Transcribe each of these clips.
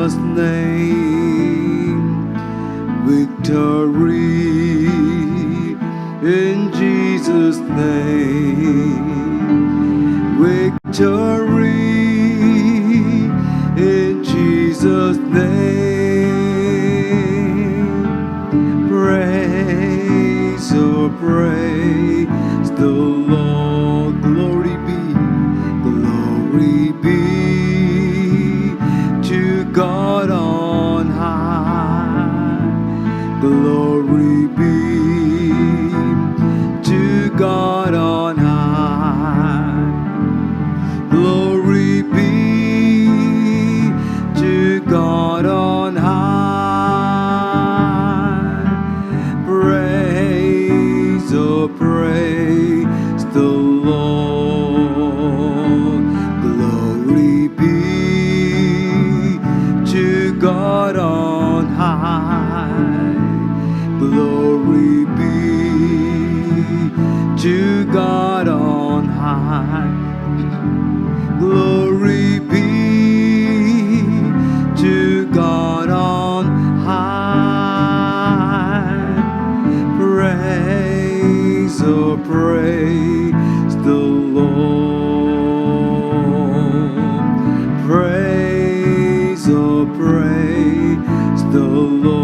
Jesus' name. Victory in Jesus' name. Victory in Jesus' name. Praise, oh praise the Lord. Glory be to God on high. Glory be to God on high. Glory be to God on high. Praise, oh praise the Lord. Glory be to God on high. Glory be to God on high. Glory be to God on high. Praise, oh praise the Lord. Praise, oh praise the Lord.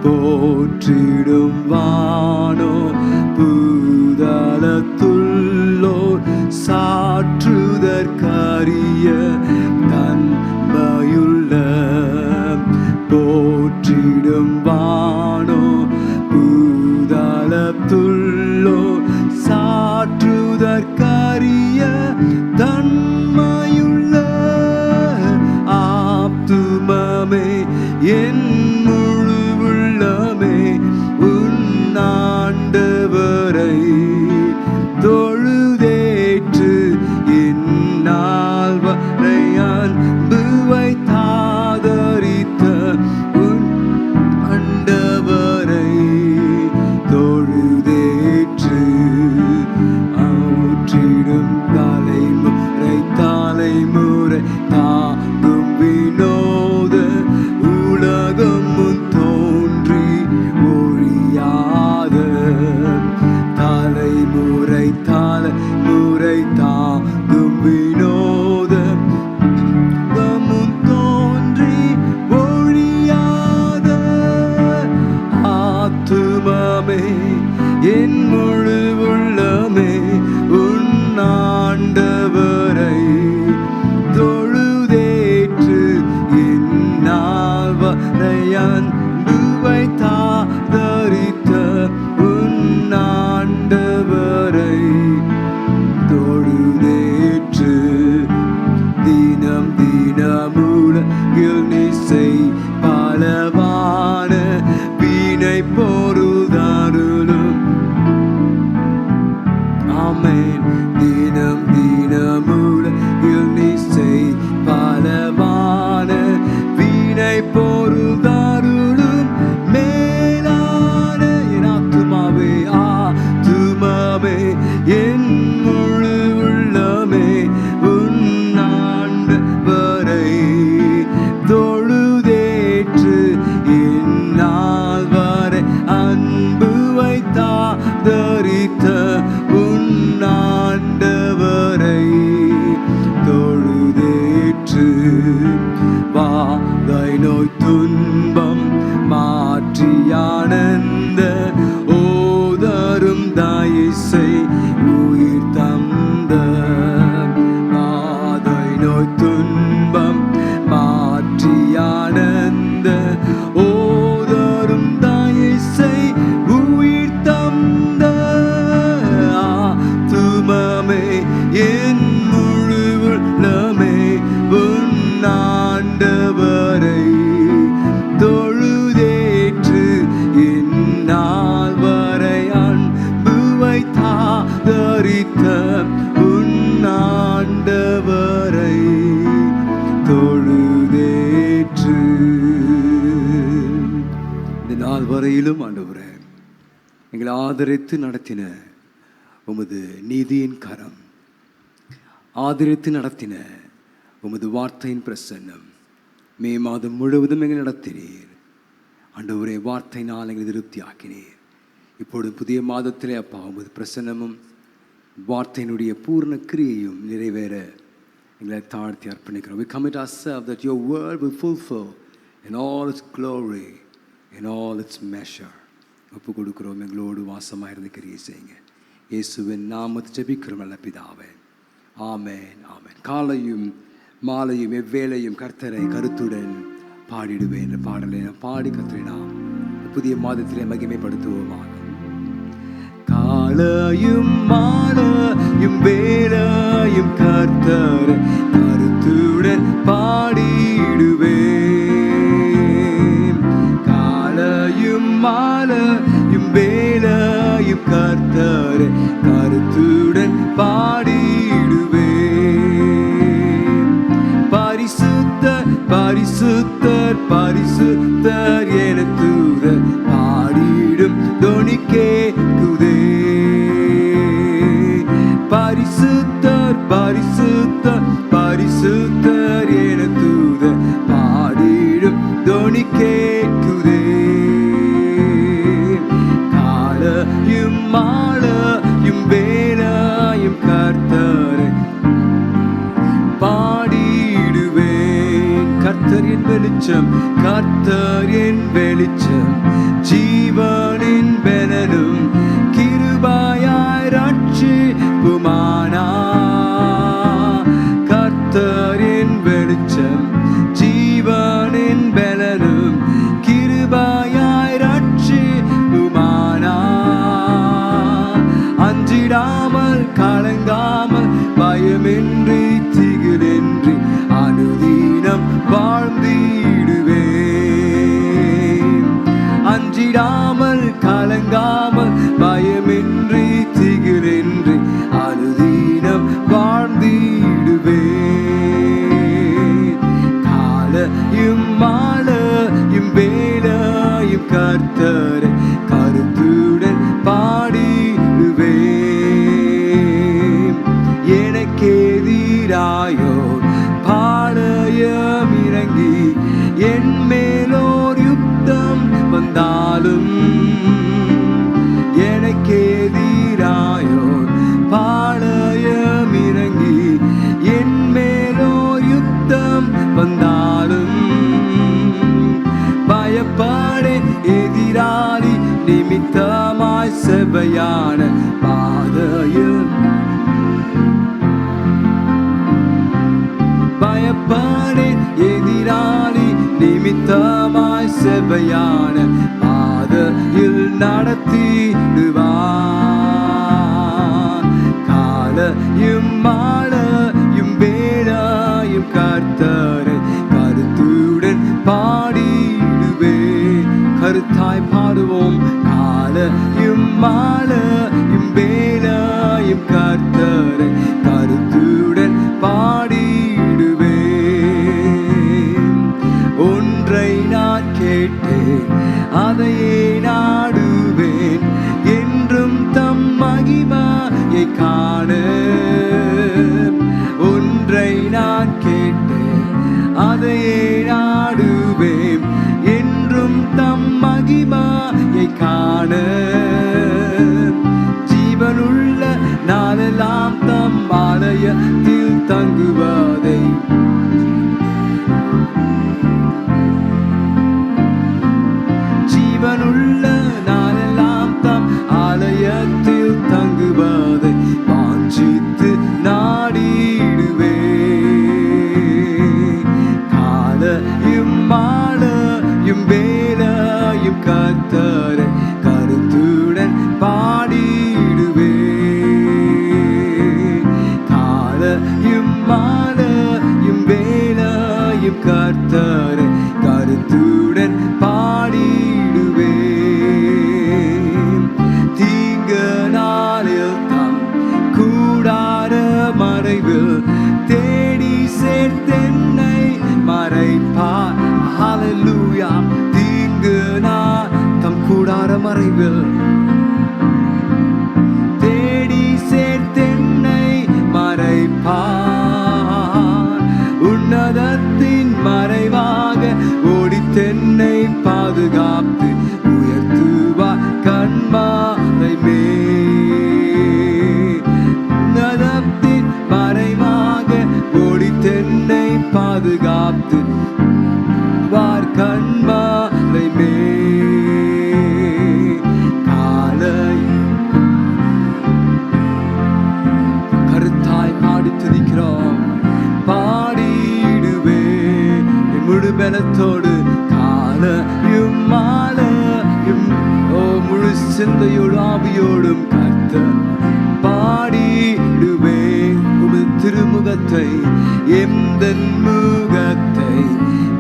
போற்றிடும் வானோ பூதலத்துள்ளோர் சாற்றுதற்கரிய தன்மையுள்ள. போற்றிடும் வானோ பூதலத்துள்ளோர் சாற்றுதற்கரிய தன்மையுள்ள. ஆத்துமமே என் முழு உள்ளமே உன்னாண்டவரை தொழுதேற்று இந்நாள் வரை அன்பு வைத்தாதரித்த உன் ஆண்டவரை தொழுதேற்று. ஊற்றிடும் தலைமுறை தலைமுறை தாங்கும் வினோத உலகம் முன் தோன்றி ஒழியாத. தலைமுறை தலைமுறை தாங்கும் வினோத முன் தோன்றி ஒழியாத. ஆத்துமமே என் முழு உள்ளமே உன்னாண்டவரை தொழுதேற்று இந்நாள் வரை அன்பு வைத்தாதரித்த உன்னாண்டவரை தொழுதேற்று. தினம் தினம் உலகில் நீ செய் பலவான வீணை பொருள்தாருளும். ஆமென். தினம் தினம் உலகில் நீ செய் பலவான வீணை பொருள்தாருளும். மேலான என் ஆத்துமாவே ஆத்துமாவே என் முழு உள்ளமே உன்னாண்டவரை தொழுதேற்று இந்நாள் வரை அன்பு வைத்தாதரித்த உன்னாண்டவரை தொழுதேற்று. வாதை நோய் துன்பம் மாற்றி ஆனந்த ஓதரும் தாயிசை உயிர் தந்த. வாதை நோய் துன்பம் மாற்றி ஆனந்த ஓதரும் தாயிசை உயிர் தந்த. ஆத்துமமே என் முழு உள்ளமே உன்னாண்டவரை தொழுதேற்று இந்நாள் வரை அன்பு வைத்தாதரித்த உன்னாண்டவரை தொழுதேற்று. இந்த நாள் வரையிலும் ஆண்டவரே எங்களை ஆதரித்து நடத்தின உமது நீதியின் கரம், ஆதரித்து நடத்தின உமது வார்த்தையின் பிரசன்னம் மே மாதம் முழுவதும் எங்களை நடத்தினீர். ஆண்டவரே, வார்த்தையினால் எங்களை திருப்தி ஆக்கினீர். இப்பொழுது புதிய மாதத்திலே அப்பா உமது பிரசன்னமும் வார்த்தையினுடைய பூர்ண கிரியையும் நிறைவேற எங்களை தாழ்த்தி அர்ப்பணிக்கிறோம். We commit ourselves that your word will fulfill in all its glory, in all its measure. ஒப்பு கொடுக்கிறோம். எங்களோடு வாசமாக இருந்து கிரியை செய்யுங்க. இயேசுவின் நாமத்தை ஜெபிக்கிறோம் நல்ல பிதாவே. ஆமென், ஆமென். காலையும் மாலையும் எவ்வேளையும் கர்த்தரை கருத்துடன் பாடிடுவேன் என்ற பாடலை பாடி கர்த்தரை நாம் புதிய மாதத்திலே மகிமைப்படுத்துவோமாக. காலையும் மாலையும் வேளையும் கர்த்தரை கருத்துடன் பாடிடுவேன். காலையும் மாலையும் வேளையும் கர்த்தரை கருத்துடன் பாடிடுவேன். பரிசுத்தர் பரிசுத்தர் பரிசுத்தர் என தூதர் பாடிடும் தொனி கேட்குதே. பரிசுத்தர் பரிசுத்தர் பரிசுத்தர் என தூதர் பாடிடும் தொனி கேட்குதே. காலையும் மாலையும் வேளையும் கர்த்தரை பாடிடுவேன். கர்த்தர் என் வெளிச்சம், கர்த்தர் என் வெளிச்சம், ஜீவனின் பலனும் கிருபையாய் ரட்சிப்புமானார். கர்த்தர் என் வெளிச்சம், ஜீவனின் பலனும் கிருபையாய் ரட்சிப்புமானார். அஞ்சிடாமல் கலங்காமல் பயமின்றி திகிலின்றி அனுதினம் வாழ்ந்திடுவேன். அஞ்சிடாமல் கலங்காமல் பயமின்றி திகிலின்றி அனுதினம் வாழ்ந்திடுவேன். காலையும் மாலையும் வேளையும் கர்த்தரை கருத்துடன் பாடிடுவேன். எனக்கெதிராயோ பாளையம் இறங்கி என் மேலோர் யுத்தம் வந்தாலும், எனக்கெதிராயோ பாளையம் இறங்கி என் மேலோர் யுத்தம் வந்தாலும், பயப்படேன் எதிராளி நிமித்தமாய் செவ்வையான பாதையில். பயப்படேன் எதிராளி நிமித்தமாய் செவ்வையான பாதையில் நடத்திடுவார். காலையும் மாலையும் வேளையும் கர்த்தரை கருத்துடன் பாடிடுவேன். கருத்தாய் பாடுவோம். காலையும் மாலையும் வேளையும் கர்த்தரை கருத்துடன் பாடிடுவேன். ஒன்றை நான் கேட்டேன் அதையே நாடுவேன், என்றும் தம் மகிமையை காண. ஒன்றை நான் கேட்டேன் அதையே நாடுவேன், என்றும் தம் மகிமையை காண. ஜீவனுள்ள நாளெல்லாம் தம் ஆலயத்தில் தங்குவதை, ஜீவனுள்ள நாளெல்லாம் தம் ஆலயத்தில் தங்குவதை வாஞ்சித்து நாடிடுவேன். காலையும் மாலையும் வேளையும் கர்த்தரை கருத்துடன் பாடிடுவேன். காலையும் மாலையும் வேளையும் கர்த்தரை கருத்துடன் பாடிடுவேன். தீங்கு நாளில் தம் கூடார மறைவில் தேடி சேர்த்தென்னை மறைப்பார். ஹல்லேலூயா. தீங்கு நாள் தம் கூடார மறைவில் ஆவியோடும் கர்த்தர் பாடிடுவேன் உமது திருமுகத்தை எந்தன் முகத்தை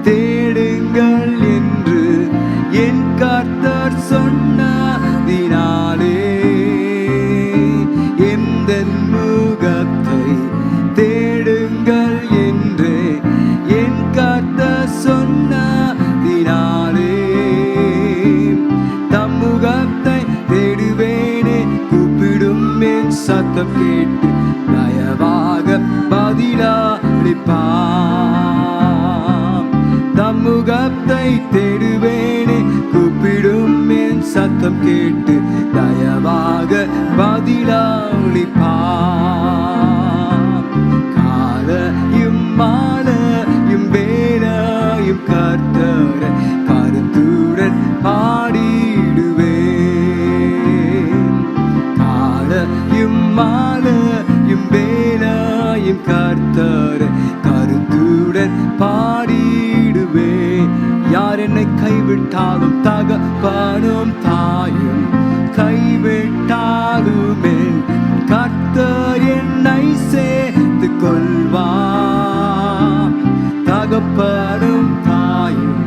தேடுங்கள் என்று என் கர்த்தர் சொன்னதினாலே எந்தன் முகத்தை தேடுங்கள் என்று என் கர்த்தர் சொன்னதினாலே தம்முகத்தை தேடுவேனே கூப்பிடும் என் சத்தம் கேட்டு தயவாக பதிலளிப்பார். தம்முகத்தை தேடுவேனே கூப்பிடும் என் சத்தம் கேட்டு தயவாக பதிலளிப்பார். காலையும் மாலையும் வேளையும் கர்த்தரை கருத்துடன் பாடிடுவேன். காலையும் மாலையும் வேளையும் கர்த்தரை கருத்துடன் பாடிடுவேன். யார் என்னை கைவிட்டாலும் தகப்பனும் தாயும் கைவிட்டாலும் என் கர்த்தர் என்னை சேர்த்து கொள்வார். தகப்பனும் தாயும்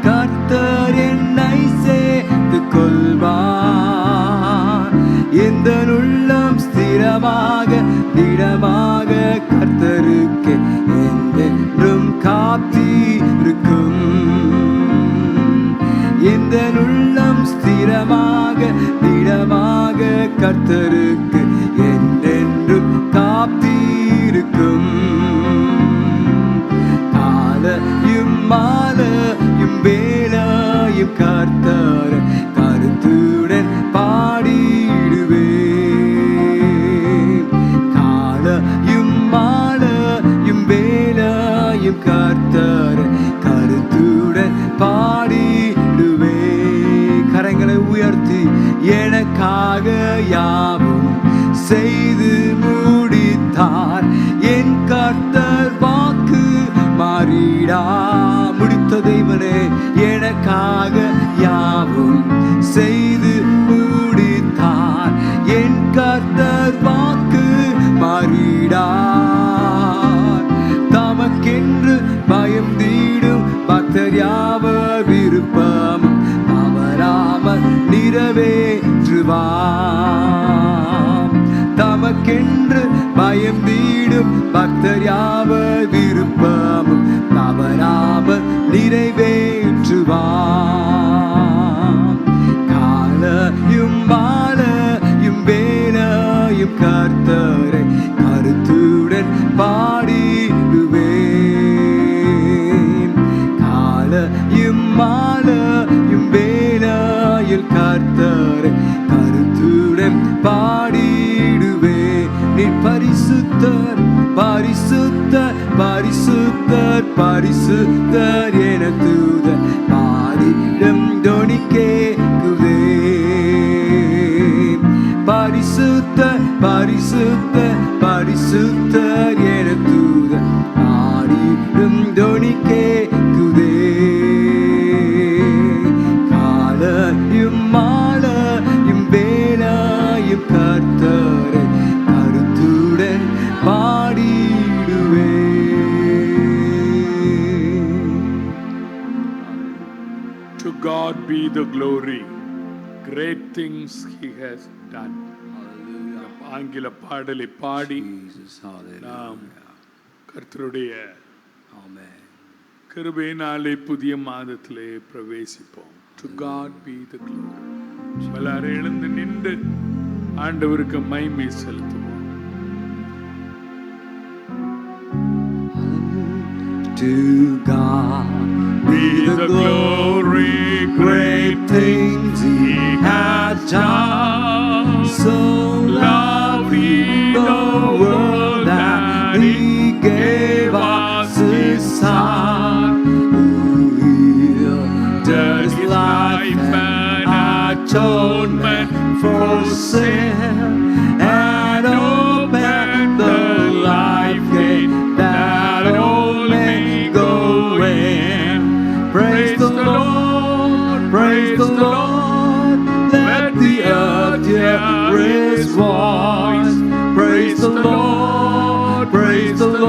கர்த்தர் என்னை சேர்த்து கொள்வார். எந்த உள்ளம் ஸ்திரமாக திடமாக கர்த்தருக்கு என்றென்றும் காத்திருக்கும். எந்த உள்ளம் ஸ்திரமாக திடமாக கர்த்தருக்கு என்றென்றும் காத்திருக்கும். காலையும் மாலையும் வேளையும் கர்த்தரை கருத்துடன் பாடிடுவேன். காலையும் மாலையும் வேளையும் கர்த்தரை கருத்துடன் பாடிடுவேன். கரங்களை உயர்த்தி எனக்காக யாவும் செய்து முடித்தார். என் கர்த்தர் வாக்கு மாறிடா முடித்த தெய்வனே எனக்காக யாவும் செய்து முடித்தார். என் கர்த்தர் வாக்கு மாறிடார். தமக்கென்று பயம் தீடும் பக்தர் யாவர் விருப்பம் தவறாமல் நிறைவேற்றுவார். தமக்கென்று பயம் தீடும் பக்தர் யாவர் விருப்பமும் தவறாமல் நிறைவேற்றுவார். காலையும் மாலையும் வேளையும் கர்த்தரை கருத்துடன் பாடிடுவேன். காலையும் மாலையும் வேளையில் கர்த்தரை கருத்துடன் பாடிடுவேன். நீ பரிசுத்தர் பரிசுத்தர் பரிசுத்தர் பரிசுத்தர் என தூதர் பாடிடும் தொனி கேட்குதே. பரிசுத்தர் பரிசுத்தர் பரிசுத்தர் என தூதர் பாடிடும் தொனி கேட்குதே. காலையும் மாலையும் வேளையும் கர்த்தரை கருத்துடன் பாடிடுவேன். To God be the glory. Great things he has done. ஆங்கில பாடலை பாடி நாம் கர்த்தருடைய கிருபையினாலே புதிய மாதத்திலே பிரவேசிப்போம். To God be the glory. எல்லாரும் எழுந்து நின்று ஆண்டவருக்கு மகிமை செலுத்துவோம். To God be the glory, great things he has done. So loved he the world that he gave us his Son, who healed his life and atonement for sin, and opened the life gate that all may go in. Praise the Lord, praise the Lord.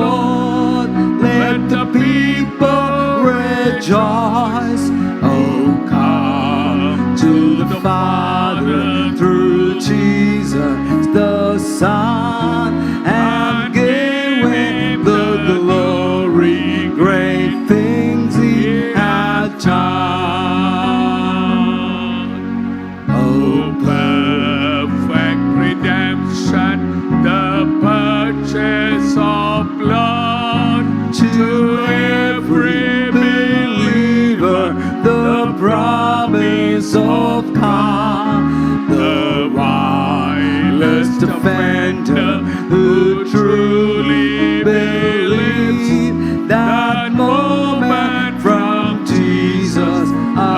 Lord, let the people rejoice. Oh, come to the Father through Jesus the Son, and give Him the glory, great things He hath done. Oh, Perfect redemption, the purchase of blood to every believer, the promise of God, the vilest offender who truly believes, that moment from Jesus a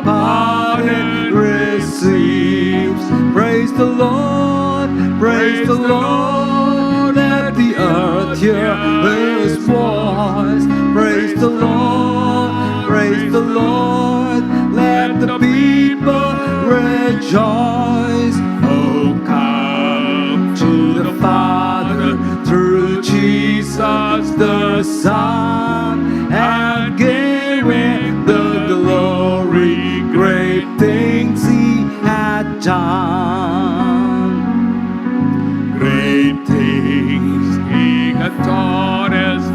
pardon receives. Praise the Lord, praise the Lord, let the earth hear His voice. Praise the Lord, praise the Lord, let the people rejoice. Oh, come to the Father through Jesus the Son, and give Him the glory, great things He had done. Great things He has taught us,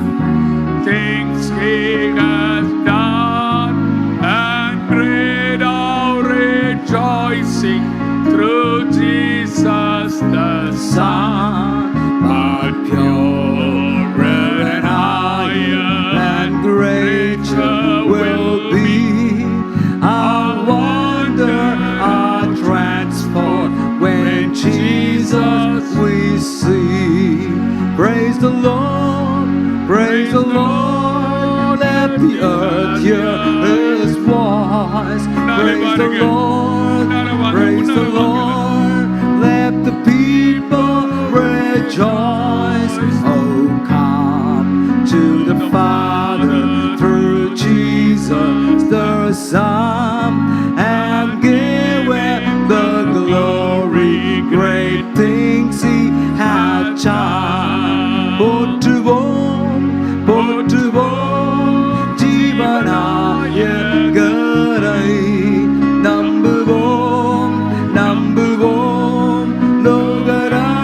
things He has done, and great our rejoicing through Jesus the Son. But purer and higher and greater will be our wonder, our transport, when Jesus we see. Praise the Lord, praise the Lord, let the earth hear His voice. Praise the Lord, praise the Lord, let the people rejoice. Oh, come to the Father through Jesus the Son, and give Him the glory, great things He hath done. போற்றுவோம் போற்றுவோம் ஜீவநாயகரை, நம்புவோம் நம்புவோம் லோகரட்சகரை.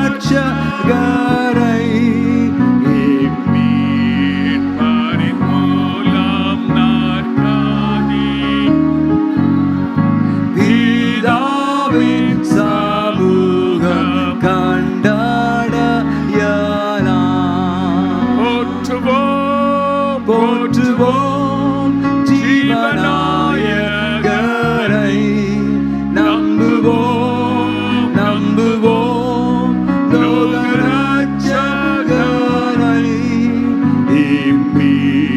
மீட்பரின் மூலம் நாற்காலி பிதாவின் சமூகம் கண்டடையலாம். போற்றுவோம் போற்றுவோம் ஜீவநாயகரை, நம்புவோம் நம்புவோம் லோகரட்சகரை.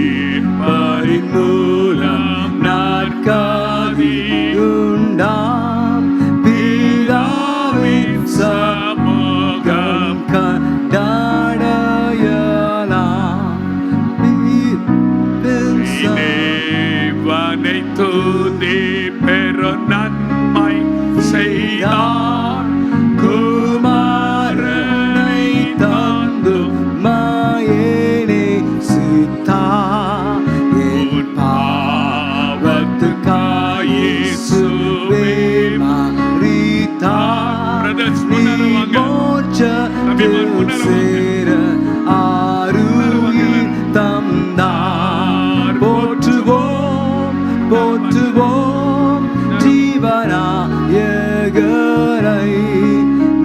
இம்மீட்பரின் மூலம் நாற்காலி உண்டாம், பிதாவின் சமூகம் கண்டடையலாம். தேவனை துதி பெரு நன்மை செய்தார், குமாரனை தந்து மாயேனே சித்தா, என் பாவத்துக்காய் இயேசுவே மரித்தார். Brothers, நீ முன்னால வாங்க. மோட்சத்தில் சேர ஆருயிர் தந்தார். போற்றுவோம் போற்றுவோம் ஜீவநாயகரை,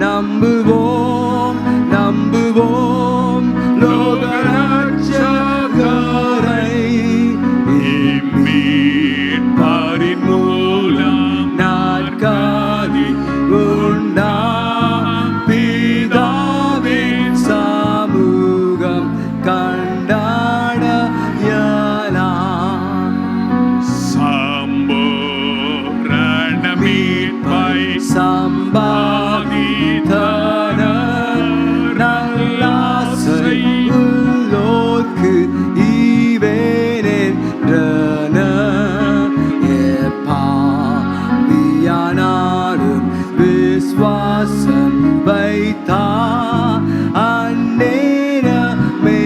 நம்புவோம் நம்புவோம் லோகரட்சகரை. மீட்பரின் மூலம் நாற்காலி உண்டாம், பிதாவின் சமூகம் கண்டடையலாம். சம்பூரண மீட்பை சம்பாதித்தன நல்லாசை உள்ளோர்க்கு ஈவேனென்றன. எப்பாவியானாலும் விசுவாசம் வைத்தார், அந்நேரமே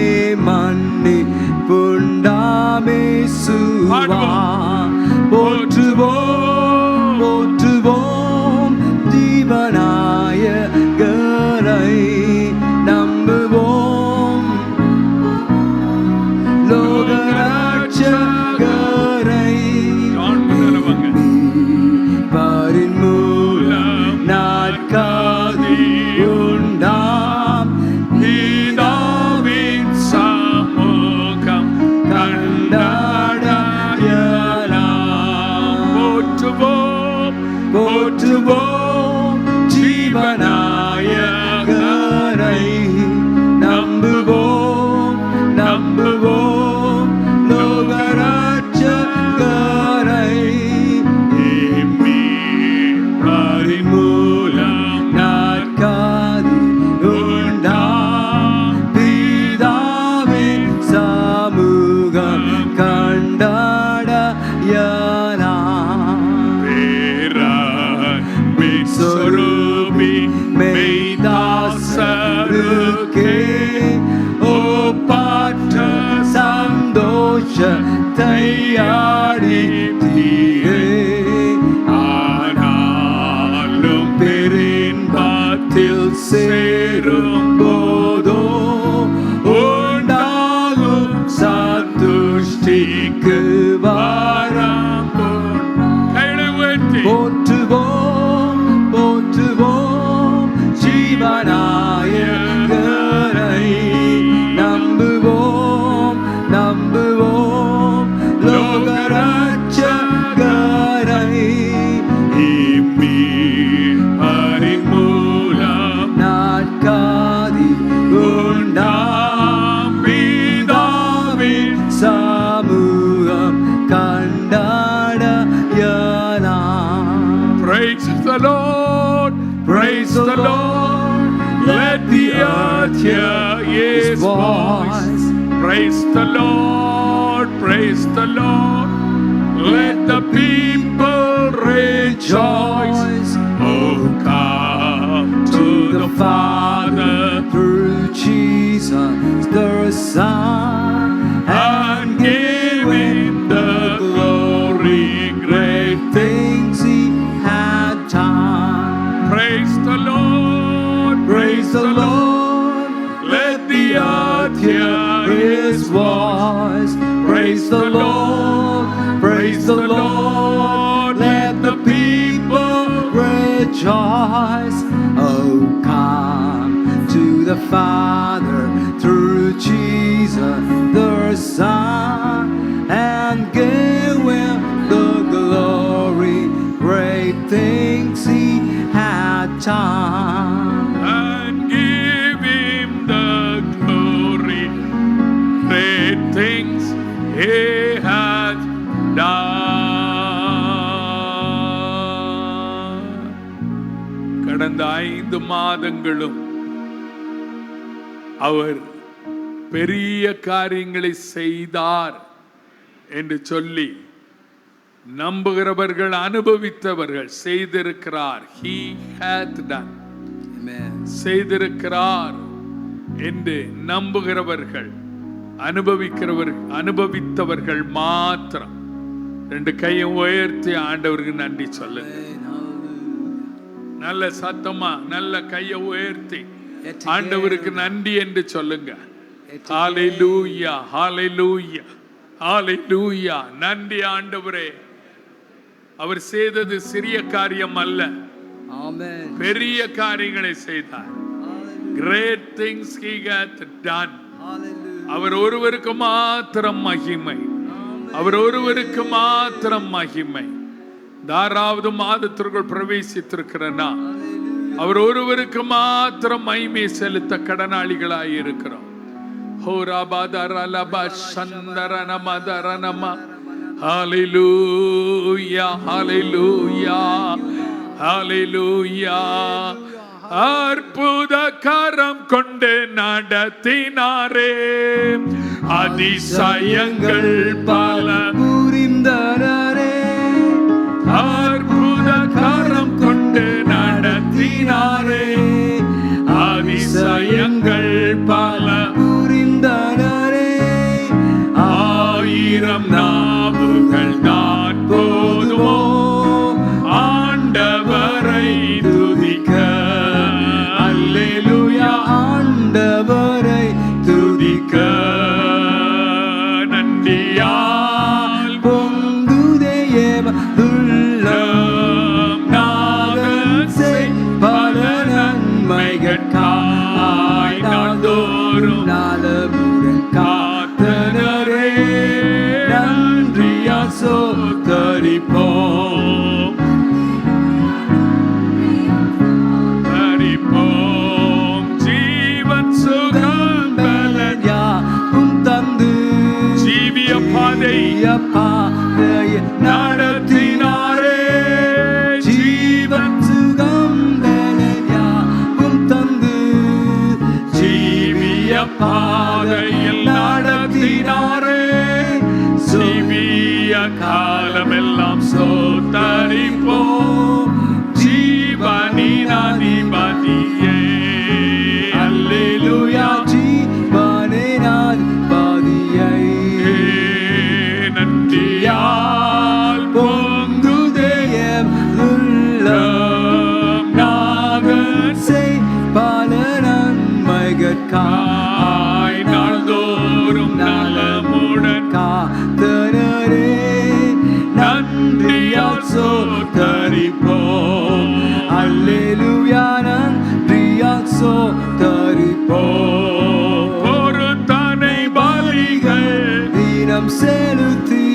போற்றுவோம் ஜீவநாயகரை நம்புவோம் நம்புவோம் லோகரட்சகரை மூலம் நாற்காதி உண்டாம் பிதாவே சமூகம் கண்டாட சொரூபி மெய்தாசருக்கே ஒப்பாற்ற சந்தோஷத்தை அளித்தீரே ஆனாலும் பெரின்பத்தில் சேரும் போதோ உண்டாகும் சந்துஷ்டிக்கு வாரம் போற்றுவோம் போற்றுவோம் ஜீவநாயகரை நம்புவோம் நம்புவோம் லோகரட்சகரை மூலம் நாற்காதி உண்டாம் பிதாவே சமூகம் கண்டாட Praise the Lord, praise the Lord, let the earth hear His voice. Praise the Lord, praise the Lord, let the people rejoice. Oh, come to the Father through Jesus the Son, and give Him the glory, great things He had done. Praise the Lord, praise the Lord, let the earth hear His voice. Praise the Lord, praise the Lord, let the people rejoice. Oh, come to the Father through Jesus the Son, and give Him the glory, great things He had done. And give Him the glory, great things He had done. கடந்த 5 மாதங்களும் அவர் பெரிய காரியங்களை செய்தார் என்று சொல்லி நம்புகிறவர்கள் அனுபவித்தவர்கள் செய்திருக்கிறார். He hath done. Amen. செய்திருக்கிறார் என்று நம்புகிறவர்கள் அனுபவித்தவர்கள் மாத்திரம் 2 கையும் உயர்த்தி ஆண்டவருக்கு நன்றி சொல்லுங்க. நல்ல சத்தமா நல்ல கையை உயர்த்தி ஆண்டவருக்கு நன்றி என்று சொல்லுங்க. ஹalleluya ஹalleluya ஹalleluya. நன்றி ஆண்டவரே, அவர் செய்தது சிறிய காரியம் அல்ல, பெரிய காரியங்களை செய்தார். Great things He hath done. அவர் ஒருவருக்கு மாத்திரம் மகிமை, அவர் ஒருவருக்கு மாத்திரம் மகிமை. 6வது மாதத்திற்குள் பிரவேசித்திருக்கிறனா அவர் ஒருவருக்கு மாத்திரம் மகிமை செலுத்த கடனாளிகளாய் இருக்கிறோம். ஹalleluya ஹalleluya ஹalleluya. அற்புத கரம் கொண்டு நடத்தினாரே, அதிசயங்கள் பல புரிந்தனரே. அற்புத கரம் கொண்டு நடத்தினாரே, அதிசயங்கள் பல புரிந்தனரே. 1000 நாவுகள் தான் போதுமோ ஆண்டவரை துதிக்க. அல்லேலூயா, ஆண்டவரை துதிக்க. நன்றியால் பாதையில் நடத்தினாரே, ஜீவிய காலமெல்லாம் ஸ்தோத்தரிப்போம் ஜீவனின் அதிபதியே. அல்லேலூயா, ஜீவனின் அதிபதியை நன்றியால் பொங்குதே உள்ளம் நாங்கள் செய் பல நன்மைகட்காய் நாள்தோறும் நலமுடன் காத்தனரே நன்றியால் ஸ்தோத்தரிப்போம். அல்லேலூயா, நன்றியால் ஸ்தோத்தரிப்போம். பொருத்தனை பலிகள் தினம் செலுத்தி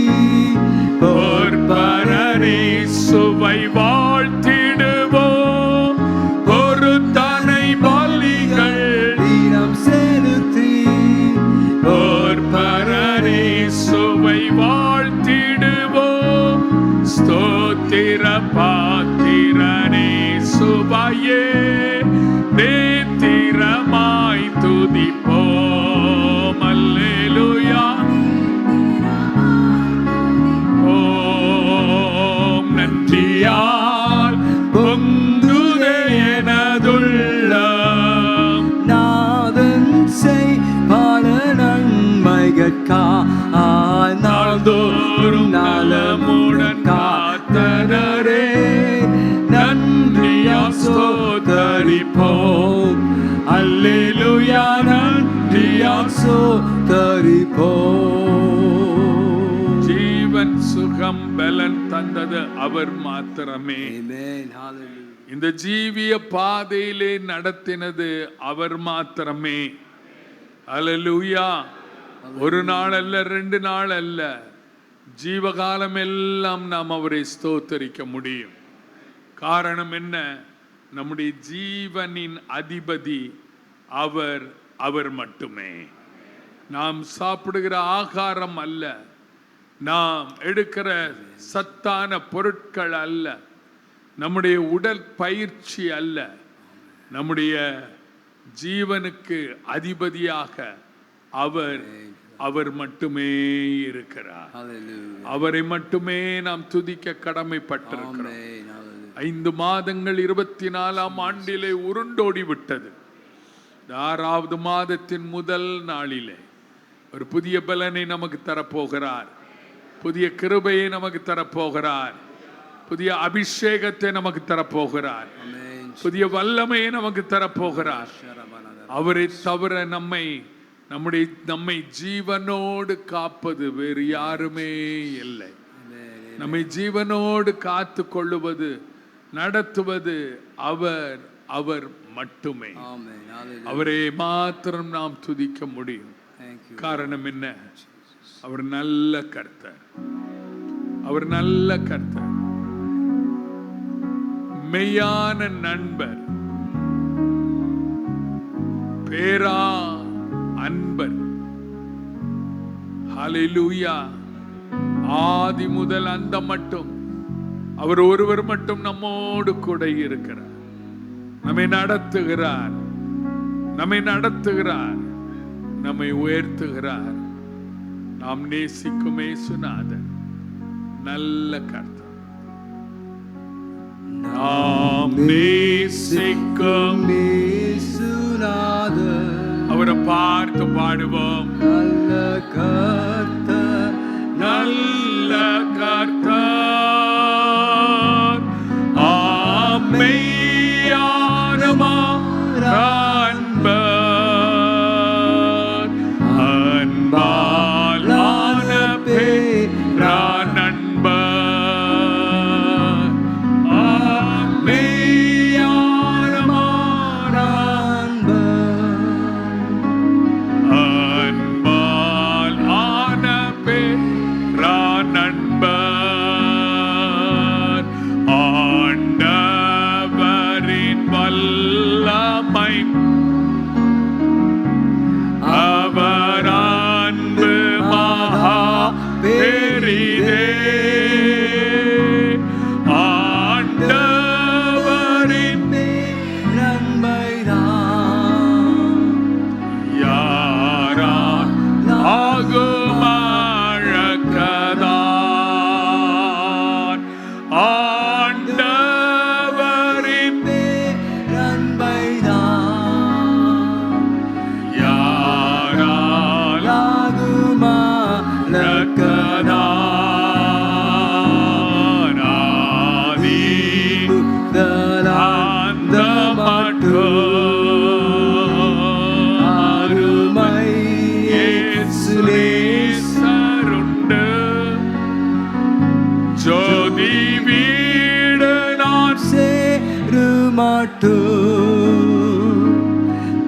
பொற்பரனே சுவை வாழ்த்திடுவோம். பொருத்தனை பலிகள் தினம் செலுத்தி பொற்பரனே சுவை வாழ்த்திடுவோம். ஸ்தோத்திர பாத்திரனே சுவையே நேத்திரமாய் துதிப்போம். அல்லேலூயா, ஓம் நன்றியால் பொங்குதே எனதுள்ளம். நாதன் செய் பல நன்மைகட்காய் நாள்தோறும் நலமுடன் காத்தனரே நன்றியால் ஸ்தோத்தரிப்போம். அல்லேலூயா, நன்றியால் ஸ்தோத்தரிப்போம். ஜீவன் சுகம் பலன் தந்தது அவர் மாத்திரமே. Amen. Hallelujah. இந்த ஜீவிய பாதையிலே நடத்தினது அவர் மாத்திரமே. அல்லேலூயா. ஒரு நாள் அல்ல, 2 நாள் அல்ல, ஜீவகாலம் எல்லாம் நாம் அவரை ஸ்தோத்தரிக்க முடியும். காரணம் என்ன? நம்முடைய ஜீவனின் அதிபதி அவர், அவர் மட்டுமே. நாம் சாப்பிடுகிற ஆகாரம் அல்ல, நாம் எடுக்கிற சத்தான பொருட்கள் அல்ல, நம்முடைய உடற்பயிற்சி அல்ல, நம்முடைய ஜீவனுக்கு அதிபதியாக அவர், அவர் மட்டுமே இருக்கிறார். Hallelujah. அவரை மட்டுமே நாம் துதிக்க கடமைப்பட்டிருக்கிறோம். Amen. Hallelujah. 5 மாதங்கள் 24ஆம் ஆண்டிலே உருண்டோடி விட்டது. 6வது மாதத்தின் முதல் நாளிலே ஒரு புதிய பலனை நமக்கு தரப்போகிறார், புதிய கிருபையை நமக்கு தரப்போகிறார், புதிய அபிஷேகத்தை நமக்கு தரப்போகிறார், Amen. புதிய வல்லமையை நமக்கு தரப்போகிறார். அவரை தவிர நம்மை ஜீவனோடு காப்பது வேறு யாருமே இல்லை. நம்மை ஜீவனோடு காத்து கொள்ளுவது, நடத்துவது அவர், அவர் மட்டுமே. Amen. Hallelujah. அவரை மாத்திரம் நாம் துதிக்க முடியும். Thank you. காரணம் என்ன? அவர் நல்ல கர்த்தர், அவர் நல்ல கர்த்தர், மெய்யான நண்பர், பேரா அன்பர். ஹல்லேலூயா. ஆதி முதல் அந்த மட்டும் அவர் ஒருவர் மட்டும் நம்மோடு கூட இருக்கிறார். நம்மை நடத்துகிறார், நம்மை நடத்துகிறார், நம்மை உயர்த்துகிறார். நாம் நேசிக்கும் இயேசுநாதர் நல்ல கர்த்தர். நாம் நேசிக்கும் இயேசுநாதர் அவரை பார்த்து பாடுவோம். நல்ல கர்த்தர், நல்ல கர்த்தர், மெய்யானவர் அன்பர், அன்பால் ஆன பேரான அன்பர், மெய்யானவர் அன்பால் ஆன பேரான அன்பர், ஆண்டவரின் வல்லமை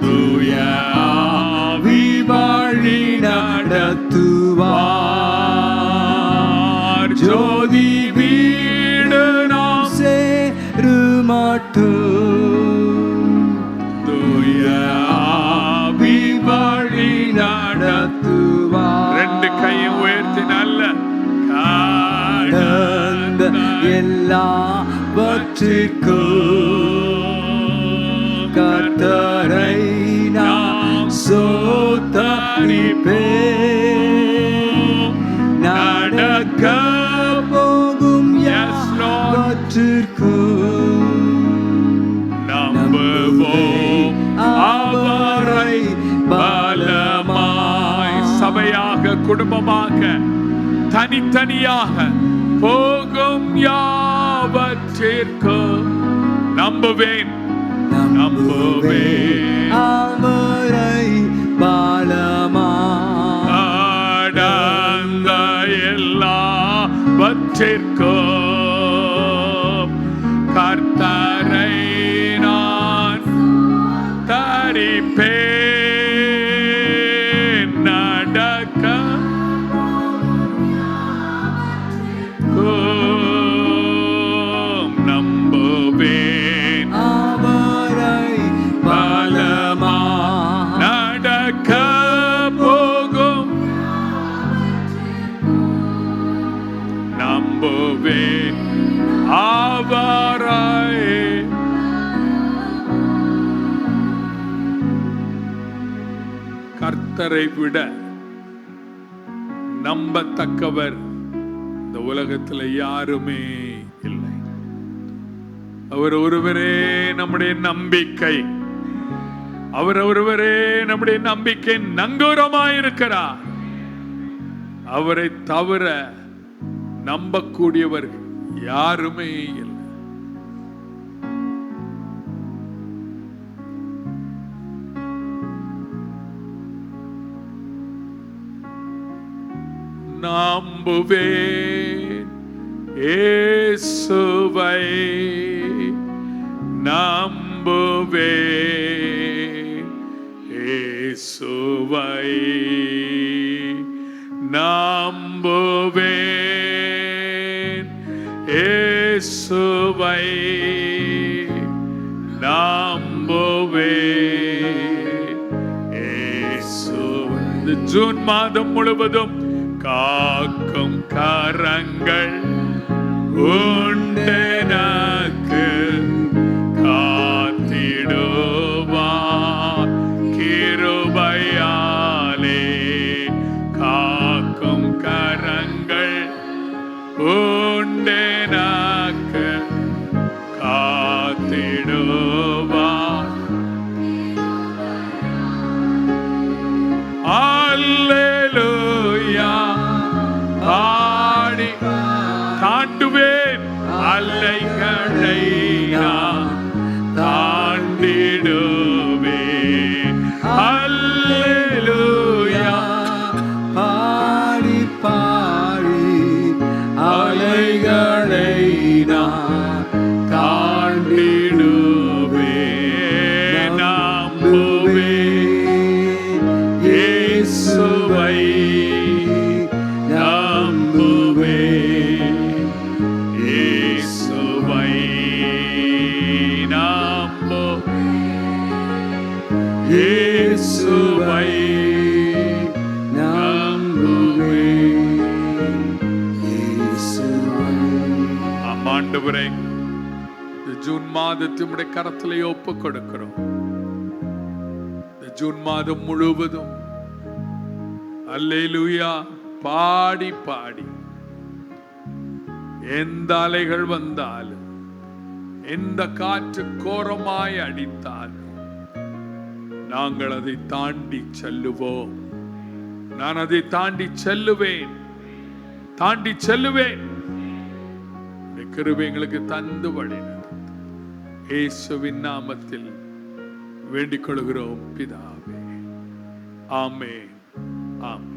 தூய ஆவி வழி நடத்துவார். ஜோதி வீடு நாம் தூய ஆவி வழி நடத்துவார். ரெண்டு கையும் உயர்த்தி நல்ல கடந்த எல்லாவற்றிற்கும் கர்த்தரை நாம் ஸ்தோத்தரிப்பேன். நடக்க போகும் யாவற்றிற்கும் நம்புவோம் அவரை பலமாய். சபையாக, குடும்பமாக, தனித்தனியாக போகும் யாவற்றிற்கும் நம்புவேன் அவரை பலமாய். அடங்க எல்லாவற்றிற்கும் கர்த்தரை நான் தரிப்பேன். நடக்க நம்புவேன் அவரை பலமாய். நடக்க போகும் நம்புவேன் அவரை. கர்த்தரை விட நம்பத்தக்கவர் இந்த உலகத்தில் யாருமே இல்லை. அவர் ஒருவரே நம்முடைய நம்பிக்கை. அவர் ஒருவரே நம்முடைய நம்பிக்கை நங்கூரமாயிருக்கிறார். அவரை தவிர நம்பக்கூடியவர் யாருமே இல்லை. நம்புவேன் இயேசுவை, நம்புவேன் இயேசுவை, நம்புவேன் இயேசுவை, நம்புவேன் இயேசுவை. இந்த ஜூன் மாதம் முழுவதும் காக்கும் கரங்கள் உண்டெனக்கு காத்திடுவார் கிருபையாலே. காக்கும் கரங்கள் உண்டெனக்கு காத்திடுவார். அல்லேலூயா பாடி தாண்டுவேன் அலைகளை நான் தாண்டிடுவேன். அல்லேலூயா பாடி பாடி அலைகளை நான் தாண்டிடுவேன். நம்புவேன் இயேசுவை, நம்புவேன் இயேசுவை, இயேசுவை, நம்புவேன் இயேசுவை. ஆண்டவரே, இந்த ஜூன் மாதத்தை உம்முடைய கரத்திலே ஒப்புக் கொடுக்கிறோம். இந்த ஜூன் மாதம் முழுவதும் அல்லேலூயா பாடி பாடி எந்த அலைகள் வந்தாலும், எந்த காற்று கோரமாய் அடித்தாலும் நாங்கள் அதை தாண்டி செல்லுவோம். நான் அதை தாண்டி செல்லுவேன், தாண்டி செல்லுவேன். கிருபை எங்களுக்கு தந்து வழி நடத்து. இயேசுவின் நாமத்தில் வேண்டிக் கொள்கிறோம் பிதாவே, ஆமென், ஆமென்.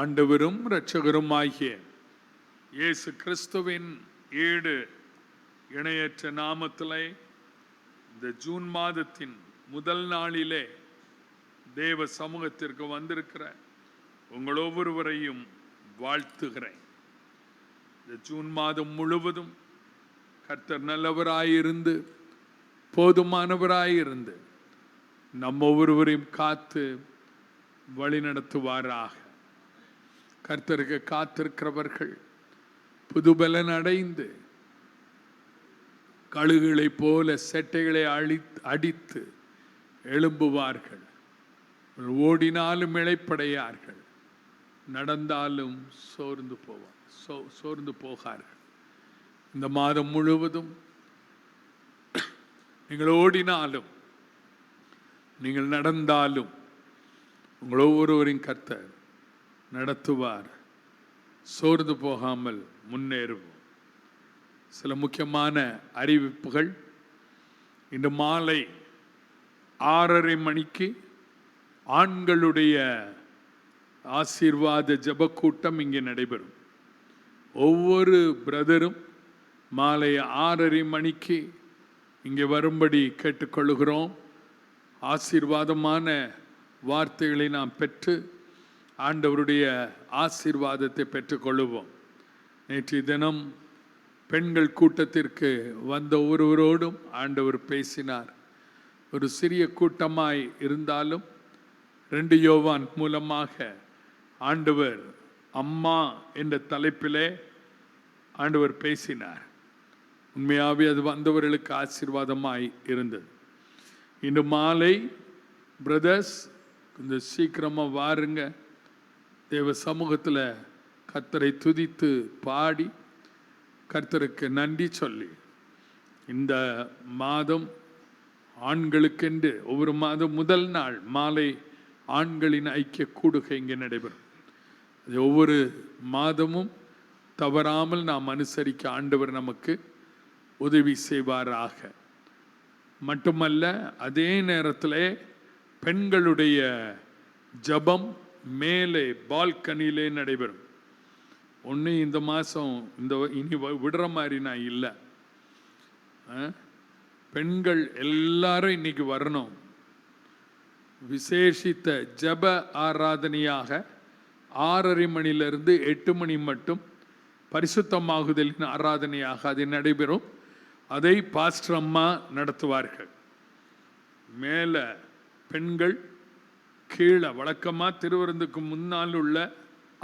ஆண்டவரும் இரட்சகருமாகிய இயேசு கிறிஸ்துவின் ஈடு இணையற்ற நாமத்திலே இந்த ஜூன் மாதத்தின் முதல் நாளிலே தேவ சமூகத்திற்கு வந்திருக்கிற உங்கள் ஒவ்வொருவரையும் வாழ்த்துகிறேன். இந்த ஜூன் மாதம் முழுவதும் கர்த்தர் நல்லவராயிருந்து போதுமானவராயிருந்து நம்ம ஒவ்வொருவரையும் காத்து வழி நடத்துவாராக. கர்த்தருக்கு காத்திருக்கிறவர்கள் புதுபலன் அடைந்து கழுகுகளை போல செட்டைகளை அடித்து எழும்புவார்கள். ஓடினாலும் இளைப்படையார்கள், நடந்தாலும் சோர்ந்து போகார்கள். இந்த மாதம் முழுவதும் நீங்கள் ஓடினாலும் நீங்கள் நடந்தாலும் உங்கள் ஒவ்வொருவரின் கர்த்தர் நடத்துவார். சோர்ந்து போகாமல் முன்னேறுவோம். சில முக்கியமான அறிவிப்புகள். இன்று மாலை 6:30 மணிக்கு ஆண்களுடைய ஆசீர்வாத ஜெப கூட்டம் இங்கே நடைபெறும். ஒவ்வொரு பிரதரும் மாலை 6:30 மணிக்கு இங்கே வரும்படி கேட்டுக்கொள்கிறோம். ஆசீர்வாதமான வார்த்தைகளை நாம் பெற்று ஆண்டவருடைய ஆசீர்வாதத்தை பெற்றுக்கொள்ளுவோம். நேற்றைய தினம் பெண்கள் கூட்டத்திற்கு வந்த ஒருவரோடும் ஆண்டவர் பேசினார். ஒரு சிறிய கூட்டமாய் இருந்தாலும் 2 யோவான் மூலமாக ஆண்டவர் அம்மா என்ற தலைப்பிலே ஆண்டவர் பேசினார். உண்மையாகவே அது வந்தவர்களுக்கு ஆசீர்வாதமாய் இருந்தது. இன்று மாலை பிரதர்ஸ் கொஞ்சம் சீக்கிரமாக வாருங்க. தேவ சமூகத்தில் கர்த்தரை துதித்து பாடி கர்த்தருக்கு நன்றி சொல்லி, இந்த மாதம் ஆண்களுக்கென்று ஒவ்வொரு மாதம் முதல் நாள் மாலை ஆண்களின் ஐக்கிய கூடுகை இங்கே நடைபெறும். அது ஒவ்வொரு மாதமும் தவறாமல் நாம் அனுசரிக்க ஆண்டவர் நமக்கு உதவி செய்வாராக. மட்டுமல்ல, அதே நேரத்தில் பெண்களுடைய ஜபம் மேலே பால்கனியிலே நடைபெறும். ஒன்று இந்த மாதம் இனி விடுற மாதிரி நான் இல்லை. பெண்கள் எல்லாரும் இன்னைக்கு வரணும். விசேஷித்த ஜப ஆராதனையாக 6:30 மணிலிருந்து 8 மணி மட்டும் பரிசுத்தமாகுதலின் ஆராதனையாக அது நடைபெறும். அதை பாஸ்டர் அம்மா நடத்துவார்கள். மேலே பெண்கள், கீழே வழக்கமாக திருவிருந்துக்கு முன்னால் உள்ள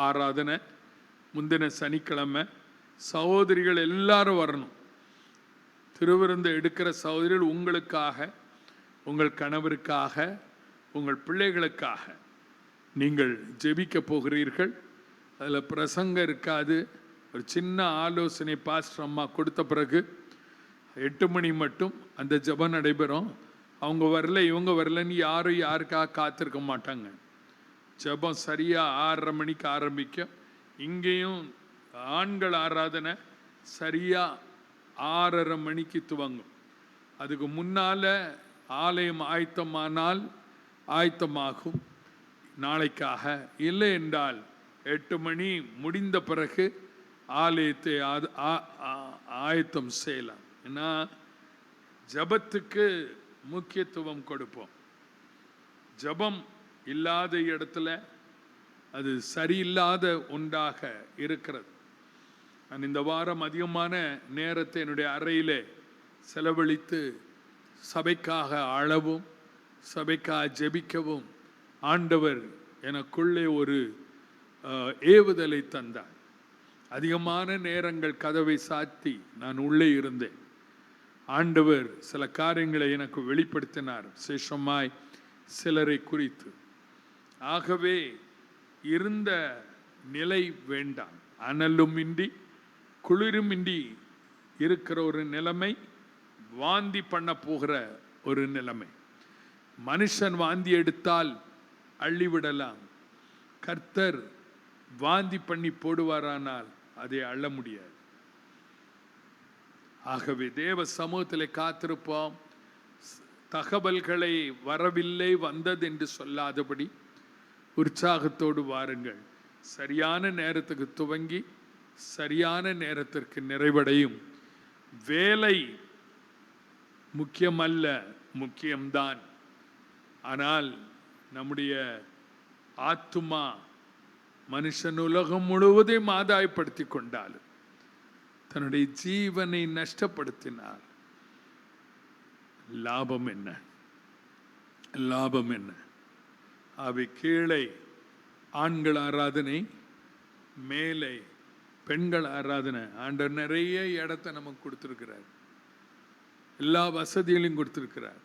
ஆராதனை முந்தின சனிக்கிழமை. சகோதரிகள் எல்லாரும் வரணும். திருவிருந்து எடுக்கிற சகோதரிகள் உங்களுக்காக, உங்கள் கணவருக்காக, உங்கள் பிள்ளைகளுக்காக நீங்கள் ஜெபிக்க போகிறீர்கள். அதில் பிரசங்கம் இருக்காது. ஒரு சின்ன ஆலோசனை பாஸ்டர் அம்மா கொடுத்த பிறகு 8 மணி மட்டும் அந்த ஜெபம் நடைபெறும். அவங்க வரல, இவங்க வரலன்னு யாரும் யாருக்காக காத்திருக்க மாட்டாங்க. ஜெபம் சரியாக 6:30 மணிக்கு ஆரம்பிக்கும். இங்கேயும் ஆண்கள் ஆராதனை சரியாக 6:30 மணிக்கு துவங்கும். அதுக்கு முன்னால் ஆலயம் ஆயத்தமானால் ஆயத்தமாகும் நாளைக்காக. இல்லை என்றால் 8 மணி முடிந்த பிறகு ஆலயத்தை ஆயத்தம் செய்யலாம். ஏன்னா ஜபத்துக்கு முக்கியத்துவம் கொடுப்போம். ஜபம் இல்லாத இடத்துல அது சரியில்லாத ஒன்றாக இருக்கிறது. நான் இந்த வாரம் அதிகமான நேரத்தை என்னுடைய அறையிலே செலவழித்து சபைக்காக அழவும் சபைக்காக ஜெபிக்கவும் ஆண்டவர் எனக்குள்ளே ஒரு ஏவுதலை தந்தார். அதிகமான நேரங்கள் கதவை சாத்தி நான் உள்ளே இருந்தேன். ஆண்டவர் சில காரியங்களை எனக்கு வெளிப்படுத்தினார், விசேஷமாய் சிலரை குறித்து. ஆகவே இருந்த நிலை வேண்டாம். அனலும் இன்றி குளிருமின்றி இருக்கிற ஒரு நிலைமை, வாந்தி பண்ண போகிற ஒரு நிலைமை. மனுஷன் வாந்தி எடுத்தால் அள்ளிவிடலாம். கர்த்தர் வாந்தி பண்ணி போடுவாரானால் அதை அள்ள முடியாது. ஆகவே தேவ சமூகத்தில் காத்திருப்போம். தகவல்களை வரவில்லை வந்தது என்று சொல்லாதபடி உற்சாகத்தோடு வாருங்கள். சரியான நேரத்துக்கு துவங்கி சரியான நேரத்திற்கு நிறைவடையும். வேலை முக்கியமல்ல, முக்கியம்தான். ஆனால் நம்முடைய ஆத்துமா மனுஷன் உலகம் முழுவதையும் ஆதாயப்படுத்தி கொண்டாலும் தன்னுடைய ஜீவனை நஷ்டப்படுத்தினார் லாபம் என்ன? லாபம் என்ன? அவை கீழே ஆண்கள் ஆராதனை, மேலே பெண்கள் ஆராதனை. ஆண்டவர் நிறைய இடத்த நமக்கு கொடுத்துருக்கிறார், எல்லா வசதிகளையும் கொடுத்துருக்கிறார்.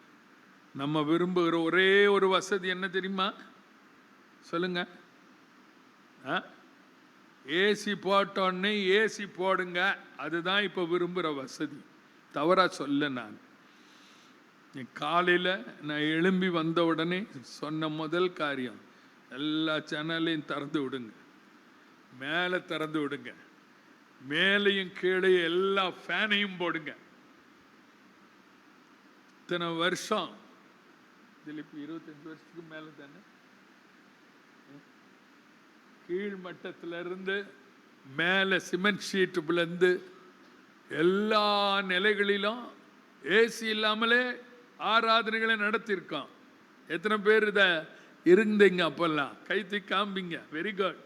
நம்ம விரும்புகிற ஒரே ஒரு வசதி என்ன தெரியுமா? சொல்லுங்க. ஏசி போட்டோன்னே ஏசி போடுங்க, அதுதான் இப்போ விரும்புகிற வசதி. தவறா சொல்ல நான் காலையில் நான் எழும்பி வந்த உடனே சொன்ன முதல் காரியம், எல்லா சேனலையும் திறந்து விடுங்க, மேலே திறந்து விடுங்க, மேலையும் கீழே எல்லா ஃபேனையும் போடுங்க. இத்தனை வருஷம் இதில் இப்போ 25 வருஷத்துக்கு மேலே தானே கீழ் மட்டத்திலிருந்து மேலே சிமெண்ட் ஷீட்டுலேருந்து எல்லா நிலைகளிலும் ஏசி இல்லாமலே ஆராதனைகளை நடத்தியிருக்கோம். எத்தனை பேர் இதை இருந்தீங்க? அப்பெல்லாம் கைத்தி காம்பிங்க. Very good.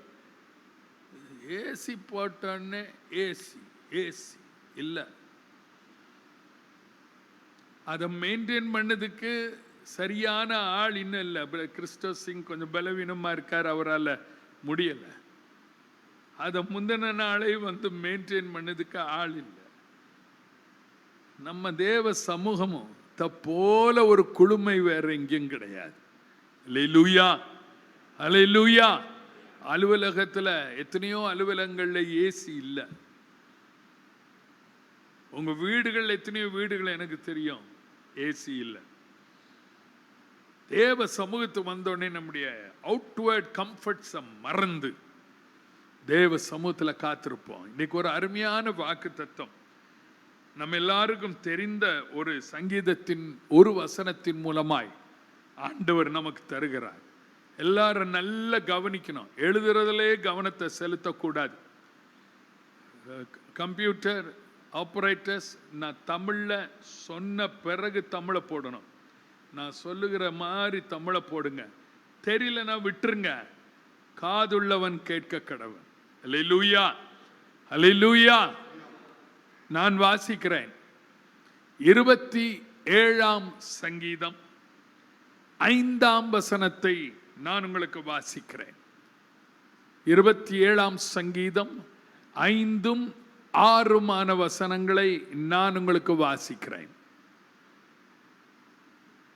ஏசி போட்டோன்னே ஏசி ஏசி இல்லை. அதை மெயின்டைன் பண்ணதுக்கு சரியான ஆள் இன்னும் இல்லை. கிறிஸ்டோஸ் சிங் கொஞ்சம் பலவீனமாக இருக்கார், அவரால் முடியலை. அதை முந்தின நாளே வந்து மெயின்டைன் பண்ணதுக்கு ஆள் இல்லை. நம்ம தேவ சமூகமும் போல ஒரு குழுமை வேற எங்கேயும் கிடையாது. அல்லேலூயா, அல்லேலூயா. அலுவலகத்தில் எத்தனையோ அலுவலகங்கள்ல ஏசி இல்லை. உங்க வீடுகள் எத்தனையோ வீடுகள் எனக்கு தெரியும் ஏசி இல்லை. தேவ சமூகத்து வந்தோடனே நம்முடைய அவுட்வர்ட் கம்ஃபர்ட்ஸை மறந்து தேவ சமூகத்தில் காத்திருப்போம். இன்னைக்கு ஒரு அருமையான வாக்கு தத்துவம் நம்ம எல்லாருக்கும் தெரிந்த ஒரு சங்கீதத்தின் ஒரு வசனத்தின் மூலமாய் ஆண்டவர் நமக்கு தருகிறார். எல்லாரும் நல்லா கவனிக்கணும். எழுதுறதுலே கவனத்தை செலுத்தக்கூடாது. கம்ப்யூட்டர் ஆப்ரேட்டர்ஸ், நான் தமிழில் சொன்ன பிறகு தமிழை போடணும். நான் சொல்லுகிற மாதிரி தமிழை போடுங்க. தெரியலனா விட்டுருங்க. காதுள்ளவன் கேட்க கடவன். அல்லேலூயா, அல்லேலூயா. நான் வாசிக்கிறேன் 27ஆம் சங்கீதம் 5ஆம் வசனத்தை நான் உங்களுக்கு வாசிக்கிறேன். 27ஆம் சங்கீதம் 5ம் 6மான வசனங்களை நான் உங்களுக்கு வாசிக்கிறேன்.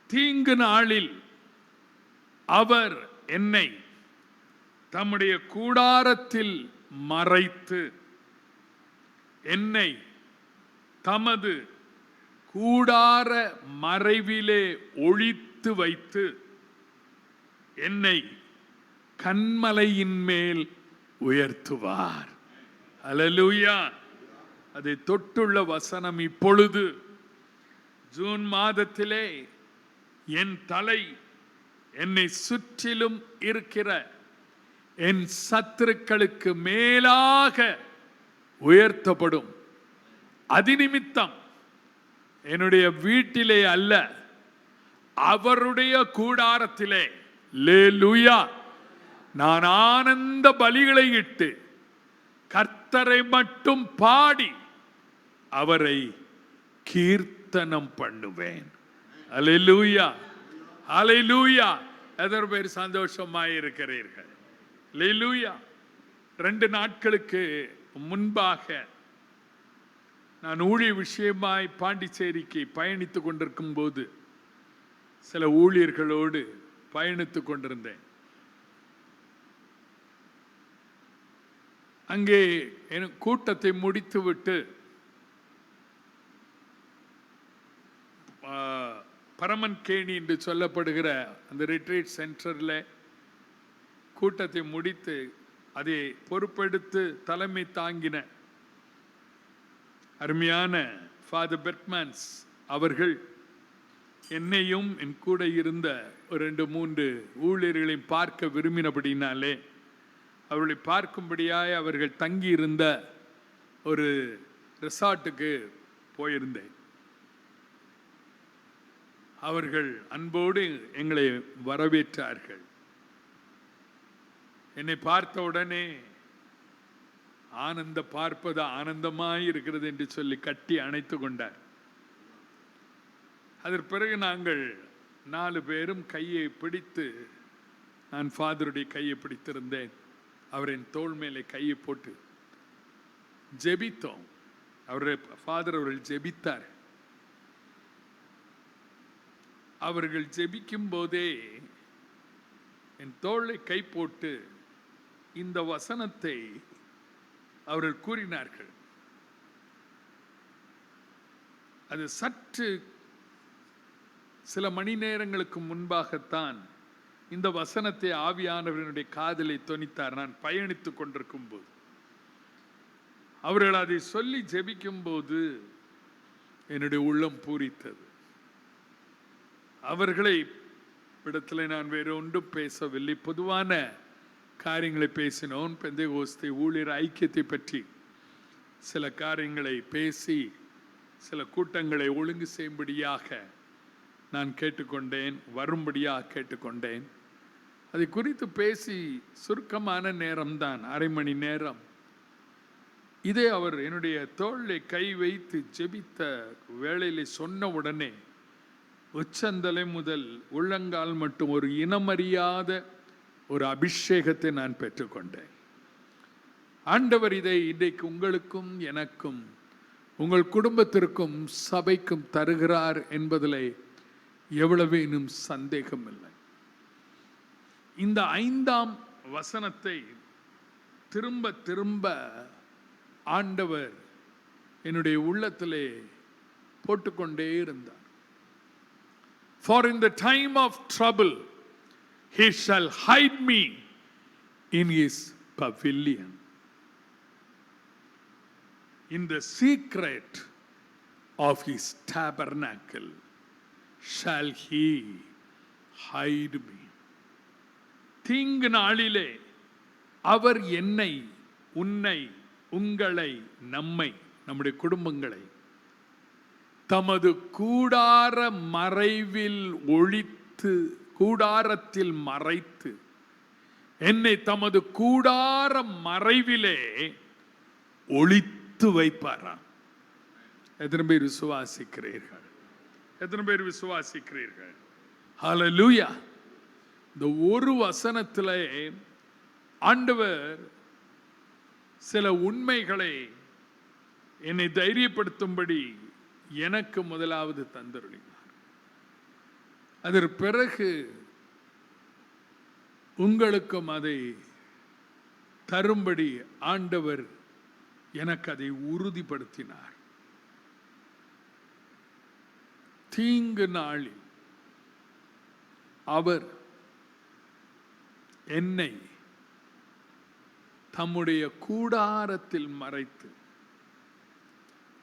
தீங்கு நாளில் அவர் என்னை தம்முடைய கூடாரத்தில் மறைத்து, என்னை தமது கூடார மறைவிலே ஒளித்து வைத்து, என்னை கன்மலையின் மேல் உயர்த்துவார். அல்லேலூயா. அதை தொட்டுள்ள வசனம் இப்பொழுது ஜூன் மாதத்திலே என் தலை என்னை சுற்றிலும் இருக்கிற என் சத்துருக்களுக்கு மேலாக உயர்த்தப்படும். அதிநிமித்தம் என்னுடைய வீட்டிலே அல்ல, அவருடைய கூடாரத்திலே அல்லேலூயா நான் ஆனந்த பலிகளை இட்டு கர்த்தரை மட்டும் பாடி அவரை கீர்த்தனம் பண்ணுவேன். அல்லேலூயா, அல்லேலூயா. எத்தனை பேர் சந்தோஷமாய் இருக்கிறீர்கள்? அல்லேலூயா. 2 நாட்களுக்கு முன்பாக நான் ஊழிய விஷயமாய் பாண்டிச்சேரிக்கு பயணித்துக் கொண்டிருக்கும் போது சில ஊழியர்களோடு பயணித்துக் கொண்டிருந்தேன். அங்கே கூட்டத்தை முடித்துவிட்டு பரமன்கேணி என்று சொல்லப்படுகிற அந்த ரிட்ரீட் சென்டரில் கூட்டத்தை முடித்து அதை பொறுப்பெடுத்து தலைமை தாங்கின அருமையான ஃபாதர் பெர்க்மன்ஸ் அவர்கள் என்னையும் என் கூட இருந்த 2-3 ஊழியர்களையும் பார்க்க விரும்பினபடினாலே அவர்களை பார்க்கும்படியாய் அவர்கள் தங்கியிருந்த ஒரு ரிசார்ட்டுக்கு போயிருந்தேன். அவர்கள் அன்போடு எங்களை வரவேற்றார்கள். என்னை பார்த்த உடனே பார்ப்பது ஆனந்தமாய் இருக்கிறது என்று சொல்லி கட்டி அணைத்து கொண்டார். அதற்கு பிறகு நாங்கள் 4 பேரும் கையை பிடித்து, நான் ஃபாதருடைய கையை பிடித்திருந்தேன், அவரின் தோள் மேலே கையை போட்டு ஜெபித்தோம். ஃபாதர் அவர்கள் ஜெபித்தார். அவர்கள் ஜெபிக்கும் போதே என் தோளை கை போட்டு இந்த வசனத்தை அவர்கள் கூறினார்கள். அது சற்று சில மணி நேரங்களுக்கு முன்பாகத்தான் இந்த வசனத்தை ஆவியானவர்களுடைய காதலை தொனித்தார். நான் பயணித்துக் கொண்டிருக்கும் போது அவர்கள் அதை சொல்லி ஜெபிக்கும் போது என்னுடைய உள்ளம் பூரித்தது. அவர்களை இடத்துல நான் வேறு ஒன்றும் பேசவில்லை, பொதுவான காரியங்களை பேசினோம். பெந்தேகோஸ்தே ஊழியர் ஐக்கியத்தை பற்றி சில காரியங்களை பேசி சில கூட்டங்களை ஒழுங்கு செய்யும்படியாக நான் கேட்டுக்கொண்டேன், வரும்படியாக கேட்டுக்கொண்டேன். அதை குறித்து பேசி சுருக்கமான நேரம்தான், அரை மணி நேரம். இதே அவர் என்னுடைய தோளிலே கை வைத்து ஜெபித்த வேளையிலே சொன்ன உடனே உச்சந்தலை முதல் உள்ளங்கால் மட்டும் ஒரு இனமறியாத ஒரு அபிஷேகத்தை நான் பெற்றுக்கொண்டேன். ஆண்டவர் இதை இன்றைக்கு உங்களுக்கும் எனக்கும் உங்கள் குடும்பத்திற்கும் சபைக்கும் தருகிறார் என்பதில் எவ்வளவேனும் சந்தேகம் இல்லை. இந்த 5ஆம் வசனத்தை திரும்ப திரும்ப ஆண்டவர் என்னுடைய உள்ளத்திலே போட்டுக்கொண்டே இருந்தார். For in the time of trouble he shall hide me in his pavilion. In the secret of his tabernacle shall he hide me. தீங்கு நாளிலே அவர் என்னை, உன்னை, உங்களை, நம்மை, நம்முடைய குடும்பங்களை தமது கூடார மறைவில் ஒளித்து, கூடாரத்தில் மறைத்து, என்னை தமது கூடார மறைவிலே ஒளித்து வைப்பாராம். எத்தனை பேர் விசுவாசிக்கிறீர்கள்? எத்தனை பேர் விசுவாசிக்கிறீர்கள்? ஹல்லேலூயா. இந்த ஒரு வசனத்திலே ஆண்டவர் சில உண்மைகளை என்னை தைரியப்படுத்தும்படி எனக்கு முதலாவது தந்தருளினார். அதற்கு பிறகு உங்களுக்கும் அதை தரும்படி ஆண்டவர் எனக்கு அதை உறுதிப்படுத்தினார். தீங்கு நாளில் அவர் என்னை தம்முடைய கூடாரத்தில் மறைத்து,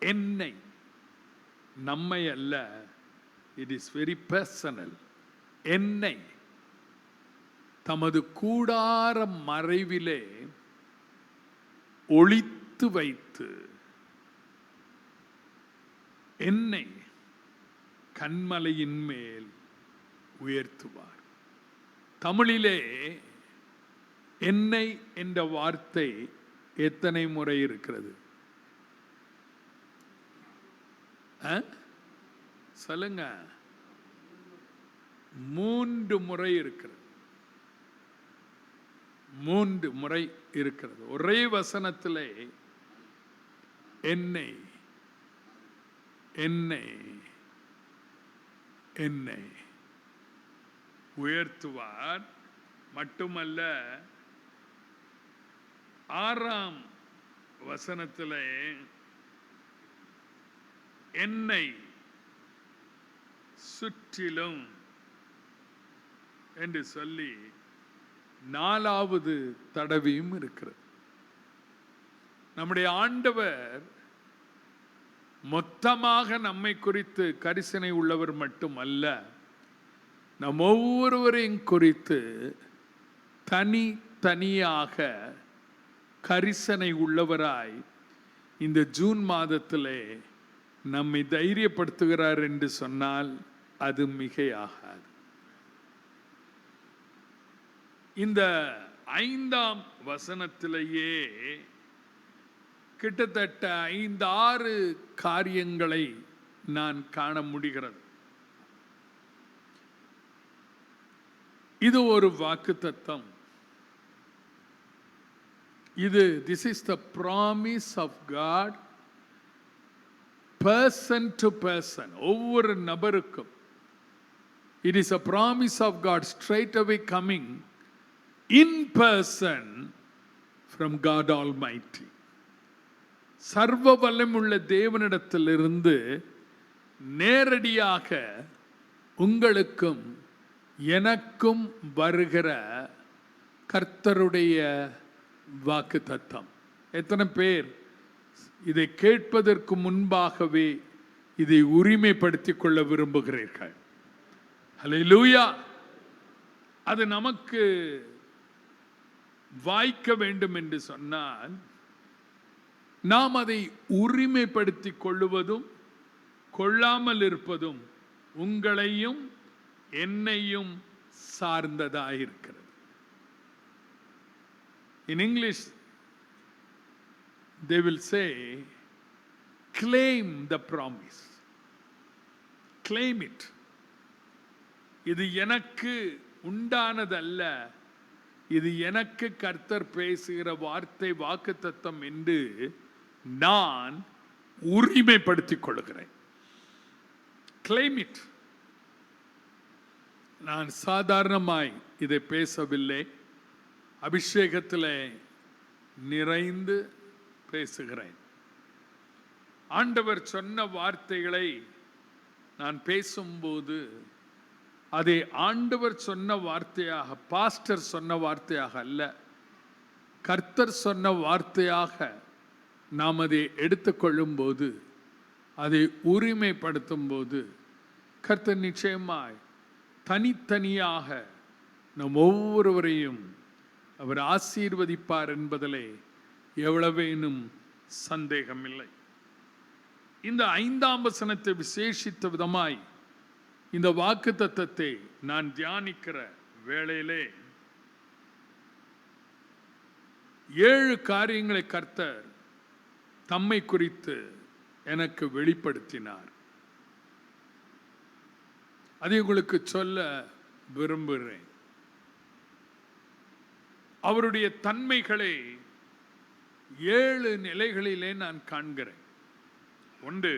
என்னை, நம்மை அல்ல, இட் இஸ் வெரி பர்சனல், என்னை தமது கூடார மறைவிலே ஒளித்து வைத்து என்னை கன்மலையின் மேல் உயர்த்துவார். தமிழிலே என்னை என்ற வார்த்தை எத்தனை முறை இருக்கிறது சொல்லுங்க? 3 முறை இருக்கிறது. 3 முறை இருக்கிறது ஒரே வசனத்திலே. என்னை, என்னை, என்னை உயர்த்துவார். மட்டுமல்ல, 6ஆம் வசனத்திலே என்னை சுற்றிலும் என்று சொல்லி 4வது தடவையும் இருக்கிறது. நம்முடைய ஆண்டவர் மொத்தமாக நம்மை குறித்து கரிசனை உள்ளவர் மட்டுமல்ல, நம் ஒவ்வொருவரையும் குறித்து தனி தனித்தனியாக கரிசனை உள்ளவராய் இந்த ஜூன் மாதத்திலே நம்மை தைரியப்படுத்துகிறார் என்று சொன்னால் அது மிகையாகாது. இந்த 5ஆம் வசனத்திலேயே கிட்டத்தட்ட 5-6 காரியங்களை நான் காண முடிகிறது. இது ஒரு வாக்குத்தத்தம். This is the promise of God, person to person, ஒவ்வொரு நபருக்கும். It is a promise of God straight away coming in person from God Almighty. சர்வ வல்லமையுள்ள தேவனிடத்திலிருந்து நேரடியாக உங்களுக்கும் எனக்கும் வருகிற கர்த்தருடைய வாக்குத்தத்தம். எத்தனை பேர் இதை கேட்பதற்கு முன்பாகவே இதை உரிமைப்படுத்திக் கொள்ள விரும்புகிறீர்கள்? ஹல்லேலூயா. அது நமக்கு வாய்க்க வேண்டும் என்று சொன்னால் நாம் அதை உரிமைப்படுத்திக் கொள்ளுவதும் கொள்ளாமல் இருப்பதும் உங்களையும் என்னையும் சார்ந்ததாயிருக்கிறது. In English, they will say, claim the promise. Claim it. இது எனக்கு உண்டானதல்ல, இது எனக்கு கர்த்தர் பேசுகிற வார்த்தை வாக்குத்தத்தம் என்று நான் உரிமைப்படுத்திக் கொள்கிறேன். Claim it. நான் சாதாரணமாய் இதை பேசவில்லை, அபிஷேகத்தில் நிறைந்து பேசுகிறேன். ஆண்டவர் சொன்ன வார்த்தைகளை நான் பேசும்போது அதை ஆண்டவர் சொன்ன வார்த்தையாக, பாஸ்டர் சொன்ன வார்த்தையாக அல்ல, கர்த்தர் சொன்ன வார்த்தையாக நாம் அதை எடுத்துக்கொள்ளும் போது, அதை உரிமைப்படுத்தும் போது கர்த்தர் நிச்சயமாய் தனித்தனியாக நம் ஒவ்வொருவரையும் அவர் ஆசீர்வதிப்பார் என்பதிலே எவ்வளவேனும் சந்தேகமில்லை. இந்த 5ஆம் வசனத்தை விசேஷித்த விதமாய் இந்த வாக்குத்தத்தத்தை நான் தியானிக்கிற வேளையிலே 7 காரியங்களை கர்த்தர் தம்மை குறித்து எனக்கு வெளிப்படுத்தினார். அதை உங்களுக்கு சொல்ல விரும்புகிறேன். அவருடைய தன்மைகளை 7 நிலைகளிலே நான் காண்கிறேன். ஒன்று,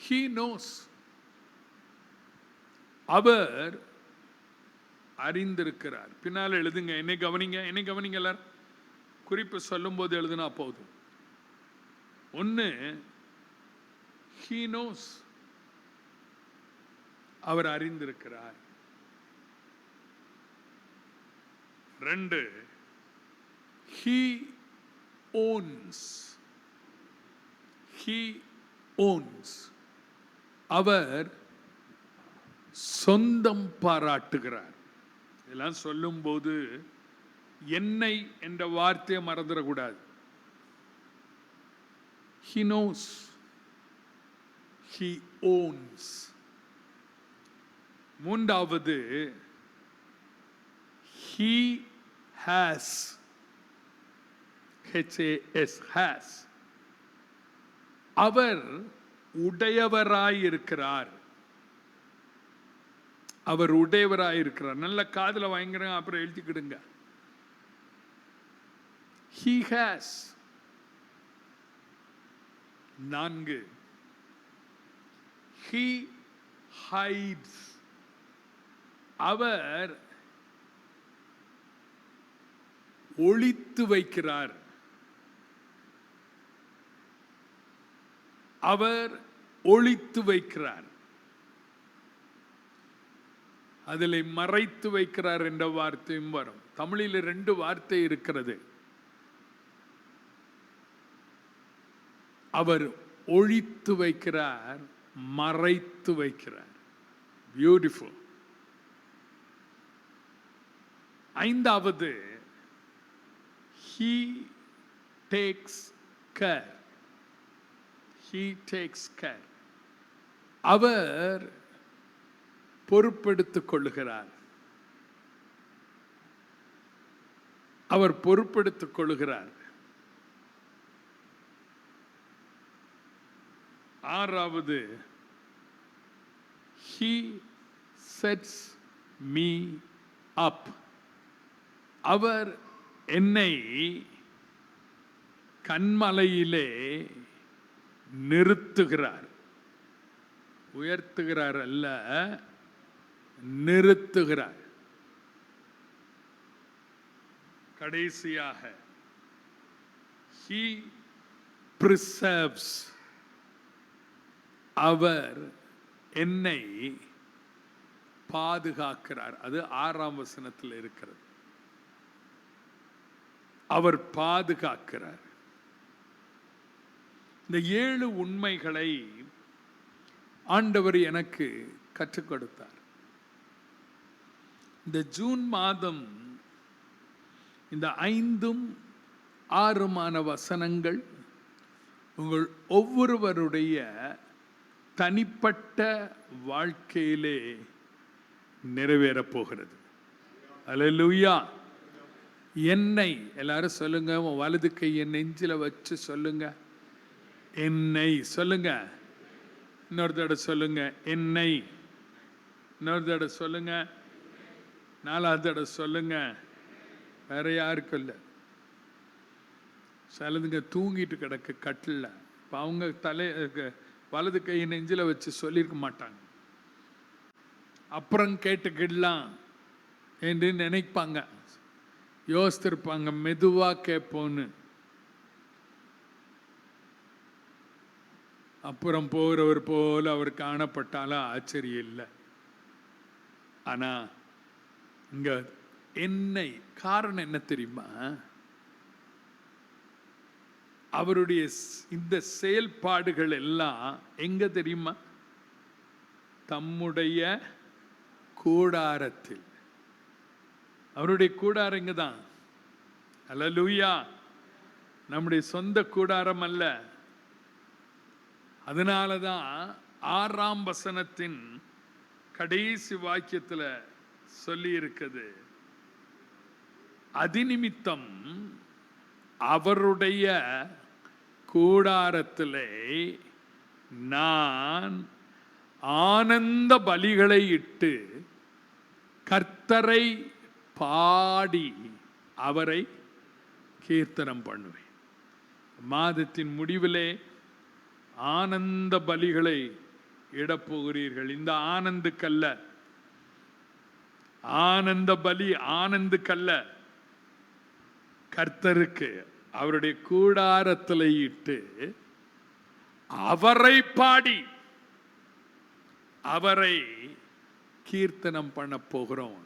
he knows. அவர் அறிந்திருக்கிறார். பின்னால் எழுதுங்க, என்னை கவனிங்க எல்லாரும். குறிப்பு சொல்லும் போது எழுதுனா போதும். ஒன்று, he knows. அவர் அறிந்திருக்கிறார். 2, he owns. He owns. அவர் சொந்தம் பாராட்டுகிறார். இதெல்லாம் சொல்லும் போது என்னை என்ற வார்த்தையை மறந்துடக்கூடாது. He knows. He owns. 3வது, he has. HAS, has. அவர் உடையவராயிருக்கிறார். அவர் உடையவராயிருக்கிறார். நல்ல காதுல வாங்குறேன், அப்புறம் எழுதிக்கிடுங்க. he has. 4, he hides. அவர் ஒளித்து வைக்கிறார். அவர் ஒளித்து வைக்கிறார். அதில் மறைத்து வைக்கிறார் என்ற வார்த்தையும் வரும். தமிழில் 2 வார்த்தை இருக்கிறது. அவர் ஒளித்து வைக்கிறார், மறைத்து வைக்கிறார். பியூட்டிஃபுல். ஐந்தாவது, he takes care. He takes care. அவர் பொறுப்பெடுத்துக் கொள்ளுகிறார். அவர் பொறுப்பெடுத்துக் கொள்ளுகிறார். ஆறாவது, he sets me up. அவர் என்னை கன்மலையிலே நிறுத்துகிறார். உயர்த்துகிறார் அல்ல, நிறுத்துகிறார். கடைசியாக, he preserves. அவர் என்னை பாதுகாக்கிறார். அது 6ஆம் வசனத்தில் இருக்கிறது. அவர் பாதுகாக்கிறார். இந்த 7 உண்மைகளை ஆண்டவர் எனக்கு கற்றுக் கொடுத்தார். இந்த ஜூன் மாதம் இந்த 5ம் 6மான வசனங்கள் உங்கள் ஒவ்வொருவருடைய தனிப்பட்ட வாழ்க்கையிலே நிறைவேறப் போகிறது. அல்லேலூயா. என்னை எல்லாரும் சொல்லுங்க. உன் வலது கையை நெஞ்சில வச்சு சொல்லுங்க. என்னை சொல்லுங்க. இன்னொரு தடவை சொல்லுங்க. என்னை. இன்னொரு தடவை சொல்லுங்க. 4வது தடவை சொல்லுங்க. வேற யாருக்கும் இல்லை. சிலதுங்க தூங்கிட்டு கிடக்கு கட்டில். இப்போ அவங்க வலது கையை நெஞ்சில வச்சு சொல்லியிருக்க மாட்டாங்க. அப்புறம் கேட்டுக்கிடலாம் என்று நினைப்பாங்க, யோசித்திருப்பாங்க, மெதுவா கேட்போன்னு. அப்புறம் போகிறவர் போல அவர் காணப்பட்டாலும் ஆச்சரியம் இல்லை. ஆனா இங்க என்னை, காரணம் என்ன தெரியுமா? அவருடைய இந்த செயல்பாடுகள் எல்லாம் எங்க தெரியுமா? தம்முடைய கூடாரத்தில். அவருடைய கூடாரம் இங்கதான். அல்லேலூயா. நம்முடைய சொந்த கூடாரம் அல்ல. அதனாலதான் 6ஆம் வசனத்தின் கடைசி வாக்கியத்துல சொல்லி இருக்குது, அதிநிமித்தம் அவருடைய கூடாரத்திலே நான் ஆனந்த பலிகளை இட்டு கர்த்தரை பாடி அவரை கீர்த்தனம் பண்ணுவேன். மாதத்தின் முடிவிலே ஆனந்த பலிகளை இடப்போகிறீர்கள். இந்த ஆனந்துக்கல்ல, ஆனந்த பலி ஆனந்துக்கல்ல, கர்த்தருக்கு அவருடைய கூடாரத்தில் இட்டு அவரை பாடி அவரை கீர்த்தனம் பண்ண போகிறோம்.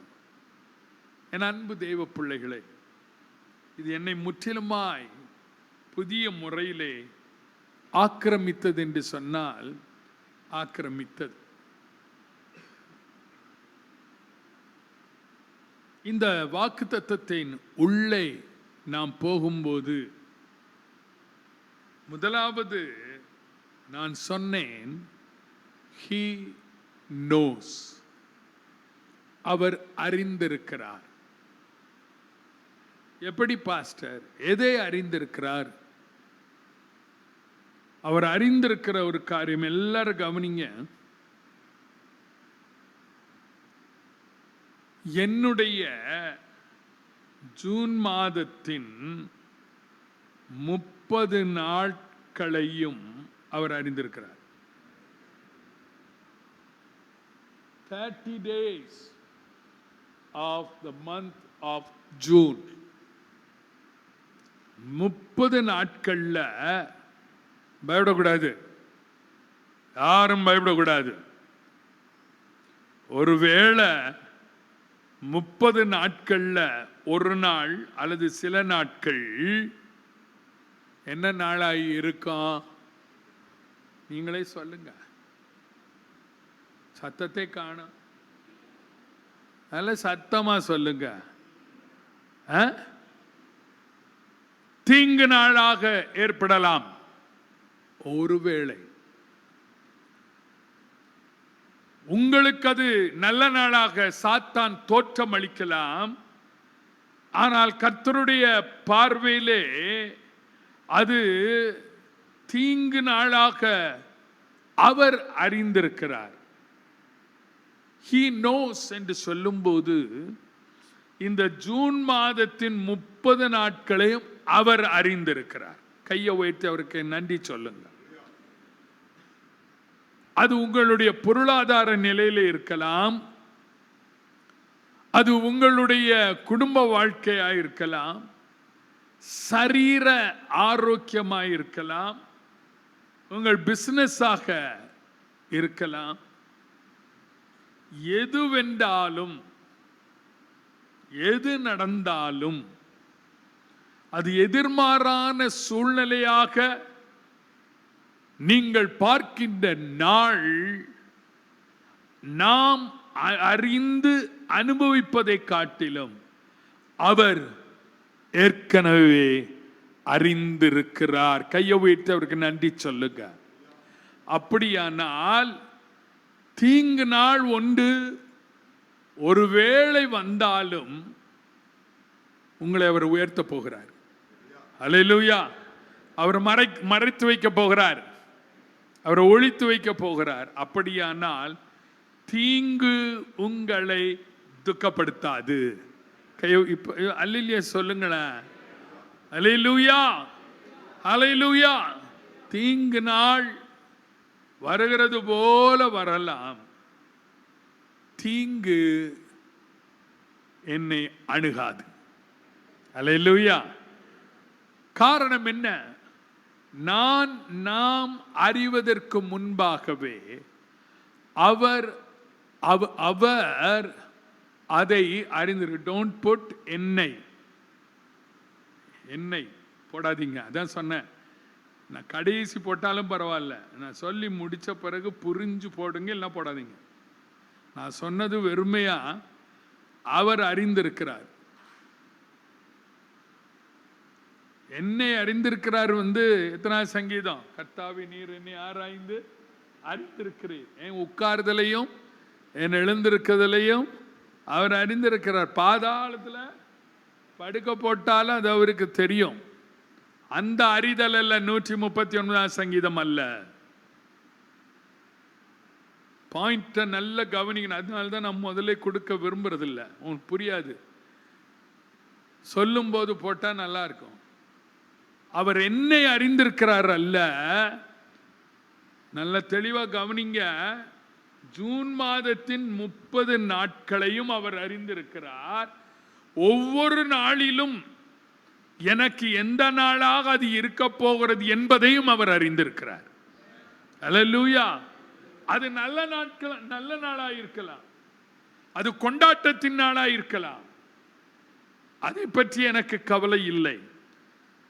என் அன்பு தெய்வ பிள்ளைகளே, இது என்னை முற்றிலுமாய் புதிய முறையிலே ஆக்கிரமித்தது என்று சொன்னால் ஆக்கிரமித்தது. இந்த வாக்குத்தத்தத்தின் உள்ளே நாம் போகும்போது, முதலாவது நான் சொன்னேன், he knows. அவர் அறிந்திருக்கிறார். எப்படி பாஸ்டர்? எதை அறிந்திருக்கிறார்? அவர் அறிந்திருக்கிற ஒரு காரியம் எல்லாரும் கவனிங்க. என்னுடைய ஜூன் மாதத்தின் 30 நாட்களையும் அவர் அறிந்திருக்கிறார். 30 days of the month of June. 30 நாட்கள்ல பயப்படக்கூடாது. யாரும் பயப்படக்கூடாது. ஒருவேளை 30 நாட்கள்ல ஒரு நாள் அல்லது சில நாட்கள் என்ன நாளாகி இருக்கும்? நீங்களே சொல்லுங்க. சத்தத்தை காணும். நல்ல சத்தமா சொல்லுங்க. தீங்கு நாளாக ஏற்படலாம். ஒருவேளை உங்களுக்கு அது நல்ல நாளாக சாத்தான் தோற்றம் அளிக்கலாம். ஆனால் கர்த்தருடைய பார்வையிலே அது தீங்கு நாளாக அவர் அறிந்திருக்கிறார். He knows என்று சொல்லும்போது இந்த ஜூன் மாதத்தின் 30 நாட்களையும் அவர் அறிந்திருக்கிறார். கையை உயர்த்தி அவருக்கு நன்றி சொல்லுங்க. அது உங்களுடைய பொருளாதார நிலையில இருக்கலாம், அது உங்களுடைய குடும்ப வாழ்க்கையாக இருக்கலாம், சரீர ஆரோக்கியமாக இருக்கலாம், உங்கள் பிசினஸாக இருக்கலாம். எதுவென்றாலும் எது நடந்தாலும் அது எதிர்மாறான சூழ்நிலையாக நீங்கள் பார்க்கின்ற நாள் நாம் அறிந்து அனுபவிப்பதை காட்டிலும் அவர் ஏற்கனவே அறிந்திருக்கிறார். கையை உயர்த்தி அவருக்கு நன்றி சொல்லுங்க. அப்படியானால் தீங்கு நாள் ஒன்று ஒருவேளை வந்தாலும் உங்களை அவர் உயர்த்த போகிறார். அல்லேலூயா. அவர் மறைத்து வைக்க போகிறார், அவரை ஒழித்து வைக்க போகிறார். அப்படியானால் தீங்கு உங்களை துக்கப்படுத்தாது. இப்ப அல்லேலூயா சொல்லுங்களேன். அல்லேலூயா, அல்லேலூயா. தீங்கு நாள் வருகிறது போல வரலாம், தீங்கு என்னை அணுகாது. அல்லேலூயா. காரணம் என்ன? நாம் அறிவதற்கு முன்பாகவே அவர் அதை அறிந்து. டோன்ட் புட் எண்ணெய் போடாதீங்க. அதான் சொன்னேன், நான் கடைசி போட்டாலும் பரவாயில்ல, நான் சொல்லி முடிச்ச பிறகு புரிஞ்சு போடுங்க, இல்லை போடாதீங்க. நான் சொன்னது வெறுமையா அவர் அறிந்திருக்கிறார். என்னை அறிந்திருக்கிறார். எத்தனாவது சங்கீதம்? கர்த்தாவே நீர் என்னை ஆராய்ந்து அறிந்திருக்கிறீர். என் உட்கார்தலையும் என் எழுந்திருக்கிறதுலையும் அவர் அறிந்திருக்கிறார். பாதாளத்துல படுக்க போட்டாலும் அது அவருக்கு தெரியும். அந்த அறிதல் அல்ல 139 சங்கீதம் அல்ல. பாயிண்ட நல்ல கவனிக்கணும். அதனால்தான் நான் முதல்ல கொடுக்க விரும்புறதில்லை, உங்களுக்கு புரியாது. சொல்லும் போது போட்டா நல்லா இருக்கும். அவர் என்னை அறிந்திருக்கிறார் அல்ல. நல்ல தெளிவா கவனிங்க. ஜூன் மாதத்தின் 30 நாட்களையும் அவர் அறிந்திருக்கிறார். ஒவ்வொரு நாளிலும் எனக்கு எந்த நாளாக அது இருக்க போகிறது என்பதையும் அவர் அறிந்திருக்கிறார். அல்லேலூயா. அது நல்ல நாட்கள், நல்ல நாளா இருக்கலாம், அது கொண்டாட்டத்தின் நாளா இருக்கலாம், அதை பற்றி எனக்கு கவலை இல்லை.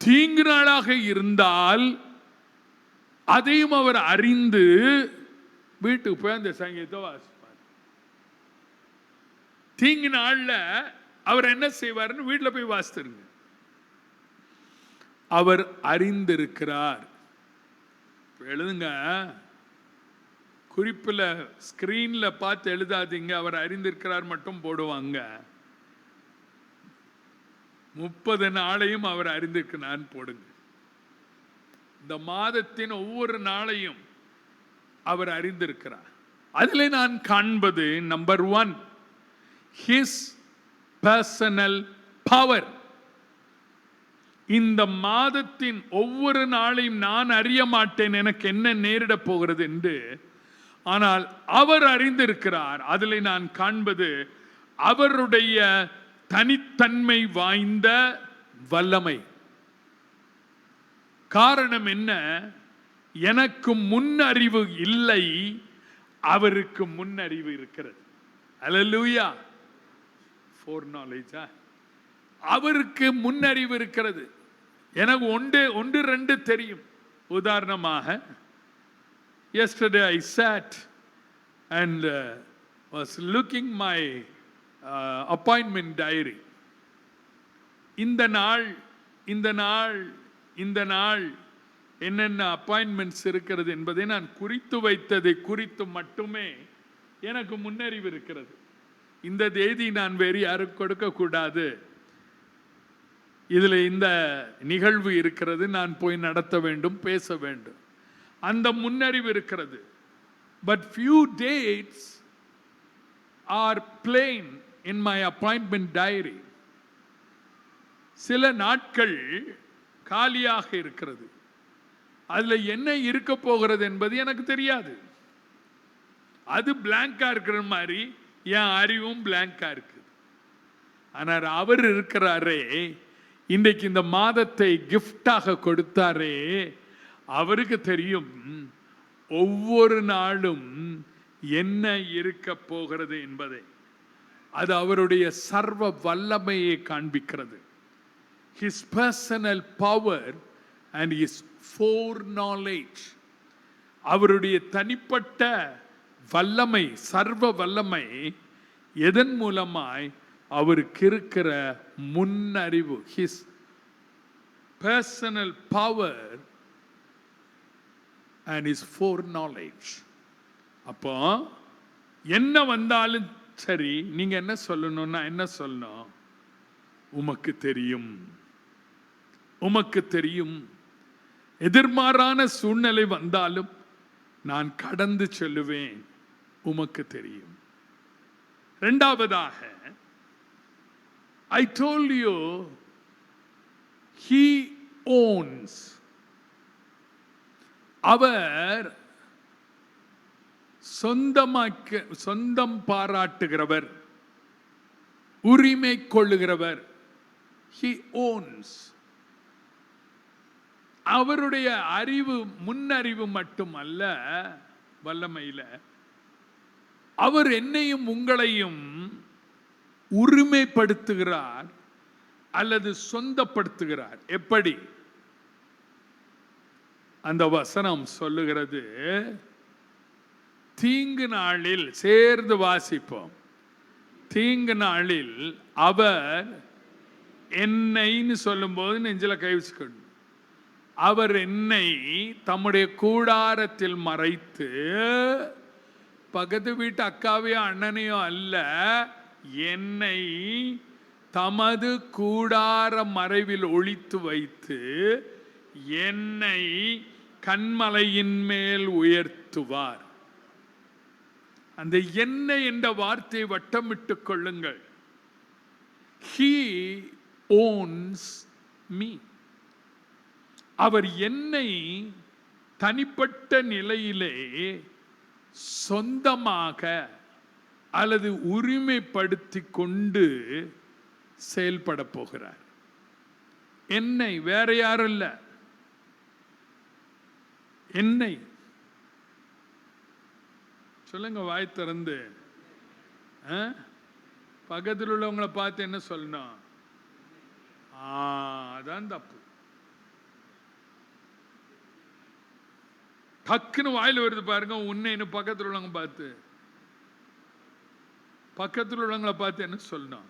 தீங்கு நாளாக இருந்தால் அதையும் அவர் அறிந்து வீட்டுக்கு போய் அந்த சங்கீதத்தை வாசிப்பார். தீங்கு நாள்ல அவர் என்ன செய்வார்னு வீட்டில் போய் வாசித்துருங்க. அவர் அறிந்திருக்கிறார். எழுதுங்க, குறிப்பில் ஸ்கிரீன்ல பார்த்து எழுதாதீங்க. அவர் அறிந்திருக்கிறார் மட்டும் போடுவாங்க. 30 நாளையும் அவர் அறிந்திருக்கிறார் போடுங்க. இந்த மாதத்தின் ஒவ்வொரு நாளையும் அவர் அறிந்திருக்கிறார். அதில் நான் காண்பது நம்பர் 1, ஹிஸ் பர்சனல் பவர். இந்த மாதத்தின் ஒவ்வொரு நாளையும் நான் அறிய மாட்டேன் எனக்கு என்ன நேரிட போகிறது என்று, ஆனால் அவர் அறிந்திருக்கிறார். அதில் நான் காண்பது அவருடைய தனித்தன்மை வாய்ந்த வல்லமை. காரணம் என்ன? எனக்கு முன்னறிவு இல்லை, அவருக்கு முன்னறிவு இருக்கிறது. அல்லேலூயா. foreknowledge. அவருக்கு முன்னறிவு இருக்கிறது. எனக்கு ஒன்று ரெண்டு தெரியும். உதாரணமாக, yesterday I sat and was looking my appointment diary. இந்த நாள் இந்த நாள் இந்த நாள் என்னென்ன அப்பாயின்மெண்ட்ஸ் இருக்கிறது என்பதை நான் குறித்து வைத்ததை குறித்து மட்டுமே எனக்கு முன்னறிவு இருக்கிறது. இந்த தேதி நான் வேறு யாருக்கு கொடுக்க கூடாது, இதுல இந்த நிகழ்வு இருக்கிறது, நான் போய் நடத்த வேண்டும், பேச வேண்டும், அந்த முன்னறிவு இருக்கிறது. But few dates are plain in my appointment diary. சில நாட்கள் காலியாக இருக்கிறது. அதுல என்ன இருக்க போகிறது என்பது எனக்கு தெரியாது. அது பிளாங்கா இருக்கிற மாதிரி என் அறிவும் பிளாங்கா இருக்கு. ஆனால் அவர் இருக்கிறாரே, இன்றைக்கு இந்த மாதத்தை கிஃப்டாக கொடுத்தாரே, அவருக்கு தெரியும் ஒவ்வொரு நாளும் என்ன இருக்க போகிறது என்பதை. அது அவருடைய சர்வ வல்லமையை காண்பிக்கிறது. His personal power and his foreknowledge. அவருடைய தனிப்பட்ட வல்லமை, சர்வ வல்லமை, எதன் மூலமாய் அவருக்கு இருக்கிற முன்னறிவு. His personal power and his foreknowledge. அப்போ என்ன வந்தாலும் சரி, நீங்க என்ன சொல்லணும்னா என்ன சொல்லணும்? உமக்கு தெரியும், உமக்கு தெரியும். எதிர்மாறான சூழ்நிலை வந்தாலும் நான் கடந்து செல்லுவேன், உமக்கு தெரியும். இரண்டாவதாக, I told you he owns. அவர் சொந்தம் பாராட்டுகிறவர், உரிமை கொள்ளுகிறவர். He owns. அவருடைய அறிவு, முன்னறிவு மட்டுமல்ல, வல்லமையில அவர் என்னையும் உங்களையும் உரிமைப்படுத்துகிறார் அல்லது சொந்தப்படுத்துகிறார். எப்படி? அந்த வசனம் சொல்லுகிறது, தீங்கு நாளில், சேர்ந்து வாசிப்போம், தீங்கு நாளில் அவர் என்னைன்னு சொல்லும்போது நெஞ்சில கை வச்சுக்கணும். அவர் என்னை தம்முடைய கூடாரத்தில் மறைத்து, பக்கத்து வீட்டு அக்காவையோ அண்ணனையோ அல்ல, என்னை தமது கூடார மறைவில் ஒளித்து வைத்து என்னை கன்மலையின் மேல் உயர்த்துவார். அந்த என்னை என்ற வார்த்தையை வட்டமிட்டுக் கொள்ளுங்கள். He owns me. அவர் என்னை தனிப்பட்ட நிலையிலே சொந்தமாக அல்லது உரிமைப்படுத்தி கொண்டு செயல்பட போகிறார். என்னை, வேற யாரும் இல்ல, என்னை. சொல்லுங்க வாய் திறந்து. பக்கத்தில் உள்ளவங்களை பார்த்து என்ன சொல்லணும்? அதான் தப்பு. டக்குன்னு வாயில் வருது பாருங்க, உன்னை பக்கத்தில் உள்ளவங்க பார்த்து, பக்கத்தில் உள்ளவங்களை பார்த்து என்ன சொல்லணும்?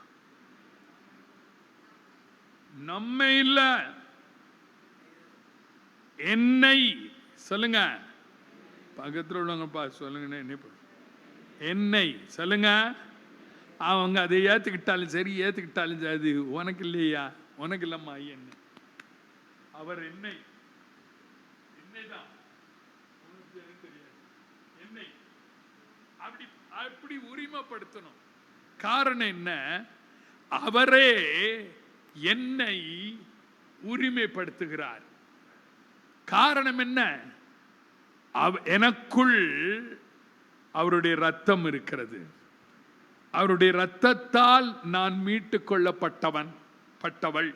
நம்ம இல்ல, என்னை சொல்லுங்க. பக்கத்தில் உள்ளவங்க பார்த்து சொல்லுங்க, என்னை சொல்லுங்க. அவங்க அதை ஏத்துக்கிட்டாலும் சரி, ஏத்துக்கிட்டாலும் சரி, அது உனக்கு இல்லையா, உனக்கு இல்லம்மா. என்ன அவர் என்னை, என்னைதான் என்னை அப்படி உரிமைப்படுத்தணும். காரணம் என்ன? அவரே என்னை உரிமைப்படுத்துகிறார். காரணம் என்ன? எனக்குள் அவருடைய ரத்தம் இருக்கிறது. அவருடைய ரத்தத்தால் நான் மீட்டுக் கொள்ளப்பட்டவன், பட்டவள்.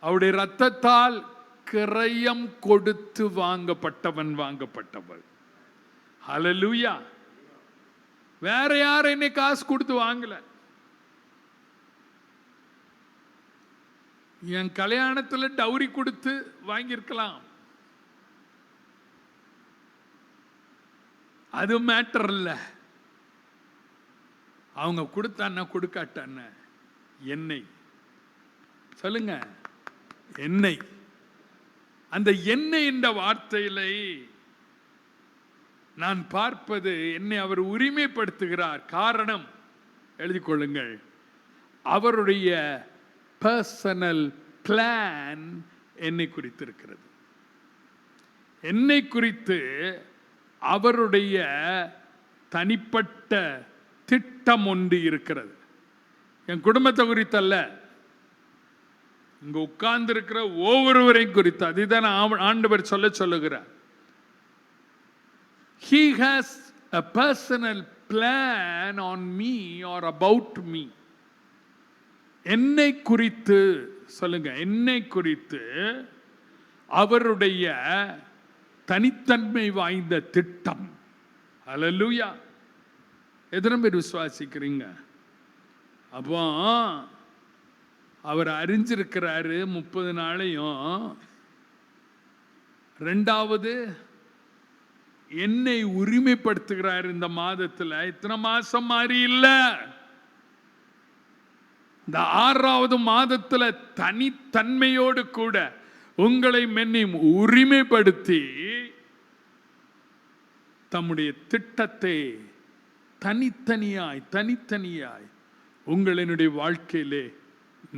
அவருடைய ரத்தத்தால் கிரயம் கொடுத்து வாங்கப்பட்டவன், வாங்கப்பட்டவள். ஹல்லேலூயா. வேற யாரும் என்னை காசு கொடுத்து வாங்கல. என் கல்யாணத்துல டவுரி கொடுத்து வாங்கியிருக்கலாம், அது மேட்டர் இல்ல. அவங்க கொடுத்தான்னா கொடுக்காட்டான என்னை சொல்லுங்க, எண்ணெய். அந்த எண்ணெய் என்ற வார்த்தையிலே நான் பார்ப்பது என்னை அவர் உரிமைப்படுத்துகிறார். காரணம் எழுதிக் கொள்ளுங்கள், அவருடைய பர்சனல் பிளான் என்னை குறித்திருக்கிறது. என்னை குறித்து அவருடைய தனிப்பட்ட திட்டம் ஒன்று இருக்கிறது. என் குடும்பத்தை குறித்தல்ல, இங்க உட்கார்ந்து இருக்கிற ஒவ்வொருவரையும் குறித்து. அதுதான் ஆண்டவர் சொல்லுகிறார். He has a personal plan on me or about me. என்னை குறித்து சொல்லுங்க, என்னை குறித்து அவருடைய தனித்தன்மை வாய்ந்த திட்டம். ஹல்லேலூயா. எத்தனை பேர் விசுவாசிக்கிறீங்க? அப்போ அவர் அறிஞ்சிருக்கிறாரு 30 நாளையும். ரெண்டாவது, என்னை உரிமைப்படுத்துகிறார் இந்த மாதத்தில். இத்தனை மாசம் மாறி இல்ல, இந்த 6வது மாதத்தில் தனித்தன்மையோடு கூட உங்களை மென்னையும் உரிமைப்படுத்தி தம்முடைய திட்டத்தை தனித்தனியாய் உங்களினுடைய வாழ்க்கையிலே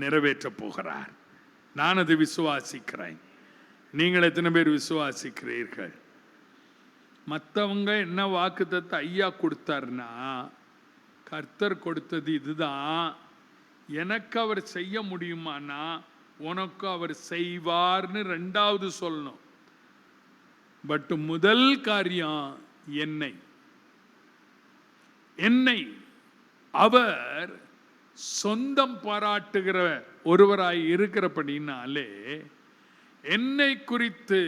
நிறைவேற்றப் போகிறார். நான் அதை விசுவாசிக்கிறேன். நீங்கள் எத்தனை பேர் விசுவாசிக்கிறீர்கள்? மற்றவங்க என்ன வாக்குத்தத்தை ஐயா கொடுத்தாருன்னா, கர்த்தர் கொடுத்தது இதுதான், எனக்கு அவர் செய்ய முடியுமானா உனக்கு அவர் செய்வார்னு ரெண்டாவது சொல்லணும். பட் முதல் காரியம் என்னை அவர் சொந்தம் பாராட்டுகிற ஒருவராய் இருக்கிறபடினாலே என்னை குறித்து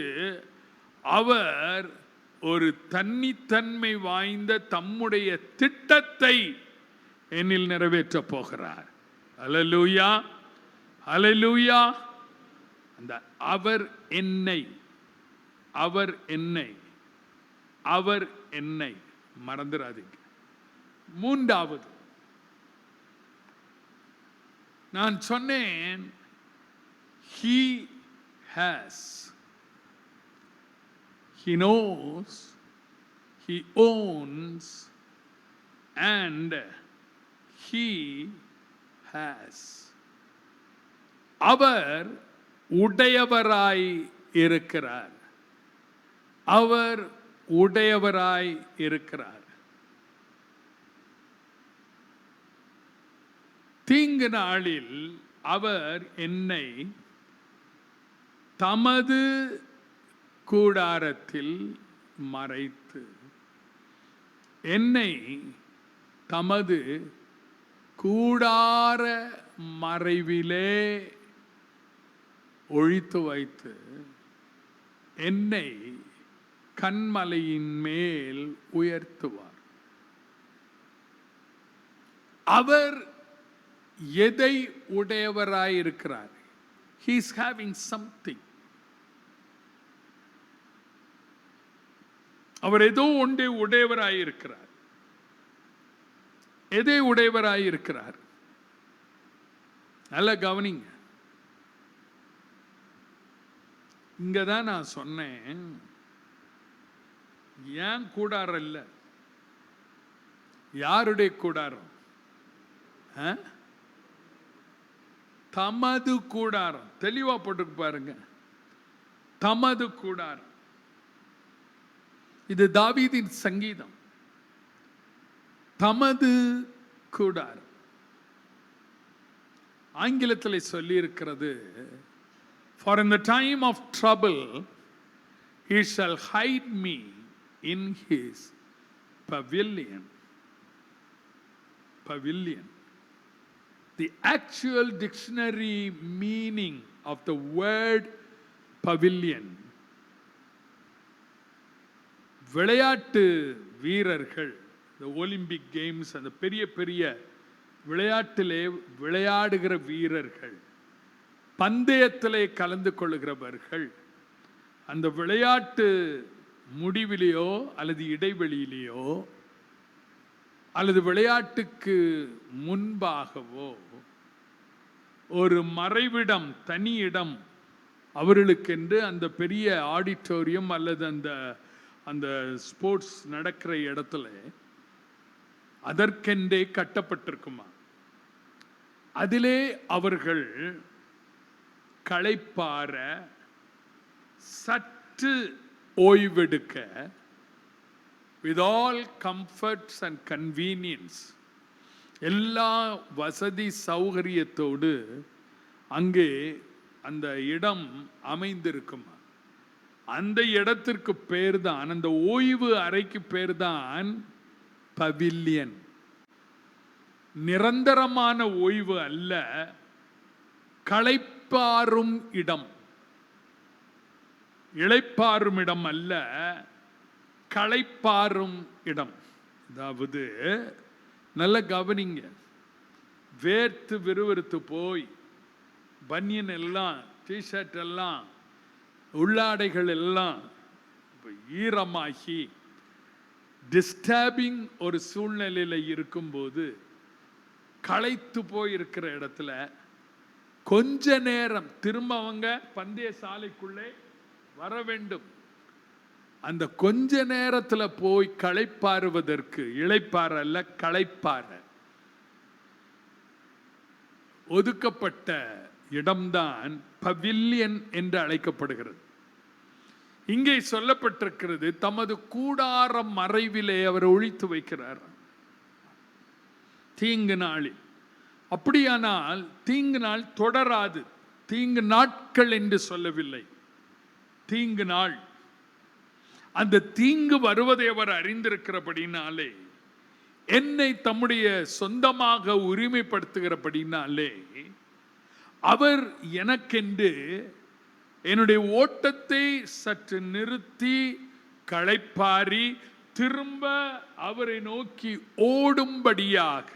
அவர் ஒரு தனித்தன்மை வாய்ந்த தம்முடைய திட்டத்தை என்னில் நிறைவேற்ற போகிறார். ஹல்லேலூயா, ஹல்லேலூயா. அந்த அவர் என்னை மறந்துடாதீங்க. மூன்றாவது நான் சொன்னேன், he has, he knows, he owns and he has. அவர் உடையவராய் இருக்கிறார். அவர் உடையவராய் இருக்கிறார். தீங்கு நாளில் அவர் என்னை தமது கூடாரத்தில் மறைத்து, என்னை தமது கூடார மறைவிலே ஒழித்து வைத்து என்னை கன்மலையின் மேல் உயர்த்துவார். அவர் எதை உடையவராயிருக்கிறார்? He is having something. அவர் ஏதோ ஒன்றை உடையவராயிருக்கிறார். எதை உடையவராயிருக்கிறார்? நல்ல கவனிங்க. இங்கதான் நான் சொன்னேன், ஏன் கூடாரம் இல்ல? யாருடைய கூடாரம்? தமது கூடாரம். தெளிவா போட்டு பாருங்க, தமது கூடாரம். இது தாவீதின் சங்கீதம். தமது கூடாரம். ஆங்கிலத்தில் சொல்லி இருக்கிறது, for in the time of trouble he shall hide me in his pavilion. The actual dictionary meaning of the word pavilion, விளையாட்டு வீரர்கள், the Olympic games, அந்த பெரிய பெரிய விளையாட்டிலே விளையாடுகிற வீரர்கள், பந்தயத்திலே கலந்து கொள்கிறவர்கள், அந்த விளையாட்டு முடிவிலேயோ அல்லது இடைவெளியிலேயோ அல்லது விளையாட்டுக்கு முன்பாகவோ ஒரு மறைவிடம், தனி இடம் அவர்களுக்கென்று அந்த பெரிய ஆடிட்டோரியம் அல்லது அந்த அந்த ஸ்போர்ட்ஸ் நடக்கிற இடத்துல அதற்கென்றே கட்டப்பட்டிருக்குமா. அதிலே அவர்கள் களைப்பார, சற்று ஓய்வெடுக்க, with all comforts and convenience, எல்லா வசதி சௌகரியத்தோடு அங்கே அந்த இடம் அமைந்திருக்குமா. அந்த இடத்திற்கு பேர் தான், அந்த ஓய்வு அறைக்கு பேர் தான் பவிலியன். நிரந்தரமான ஓய்வு அல்ல, களைப்பாறும் இடம். இளைப்பாறும் இடம் அல்ல, களைப்பாறும் இடம். அதாவது நல்ல கவனிங்க, வேர்த்து விறுவிறுத்து போய் பனியன் எல்லாம், டிஷர்ட் எல்லாம், உள்ளாடைகள் எல்லாம் ஈரமாகி டிஸ்டர்பிங் ஒரு சூழ்நிலையில் இருக்கும்போது, களைத்து போயிருக்கிற இடத்துல கொஞ்ச நேரம் திரும்ப அவங்க பந்தய சாலைக்குள்ளே வர வேண்டும். அந்த கொஞ்ச நேரத்தில் போய் களைப்பாறுவதற்கு, இளைப்பாற அல்ல களைப்பாற ஒதுக்கப்பட்ட இடம்தான் பவிலியன் என்று அழைக்கப்படுகிறது. இங்கே சொல்லப்பட்டிருக்கிறது, தமது கூடார மறைவிலே அவர் ஒழித்து வைக்கிறார் தீங்கு நாளில். அப்படியானால் தீங்கு நாள் தொடராது, தீங்கு நாட்கள் என்று சொல்லவில்லை, தீங்கு நாள். அந்த தீங்கு வருவதை அவர் அறிந்திருக்கிறபடினாலே, என்னை தம்முடைய சொந்தமாக உரிமைப்படுத்துகிறபடினாலே, அவர் எனக்கென்று என்னுடைய ஓட்டத்தை சற்று நிறுத்தி களைப்பாரி திரும்ப அவரை நோக்கி ஓடும்படியாக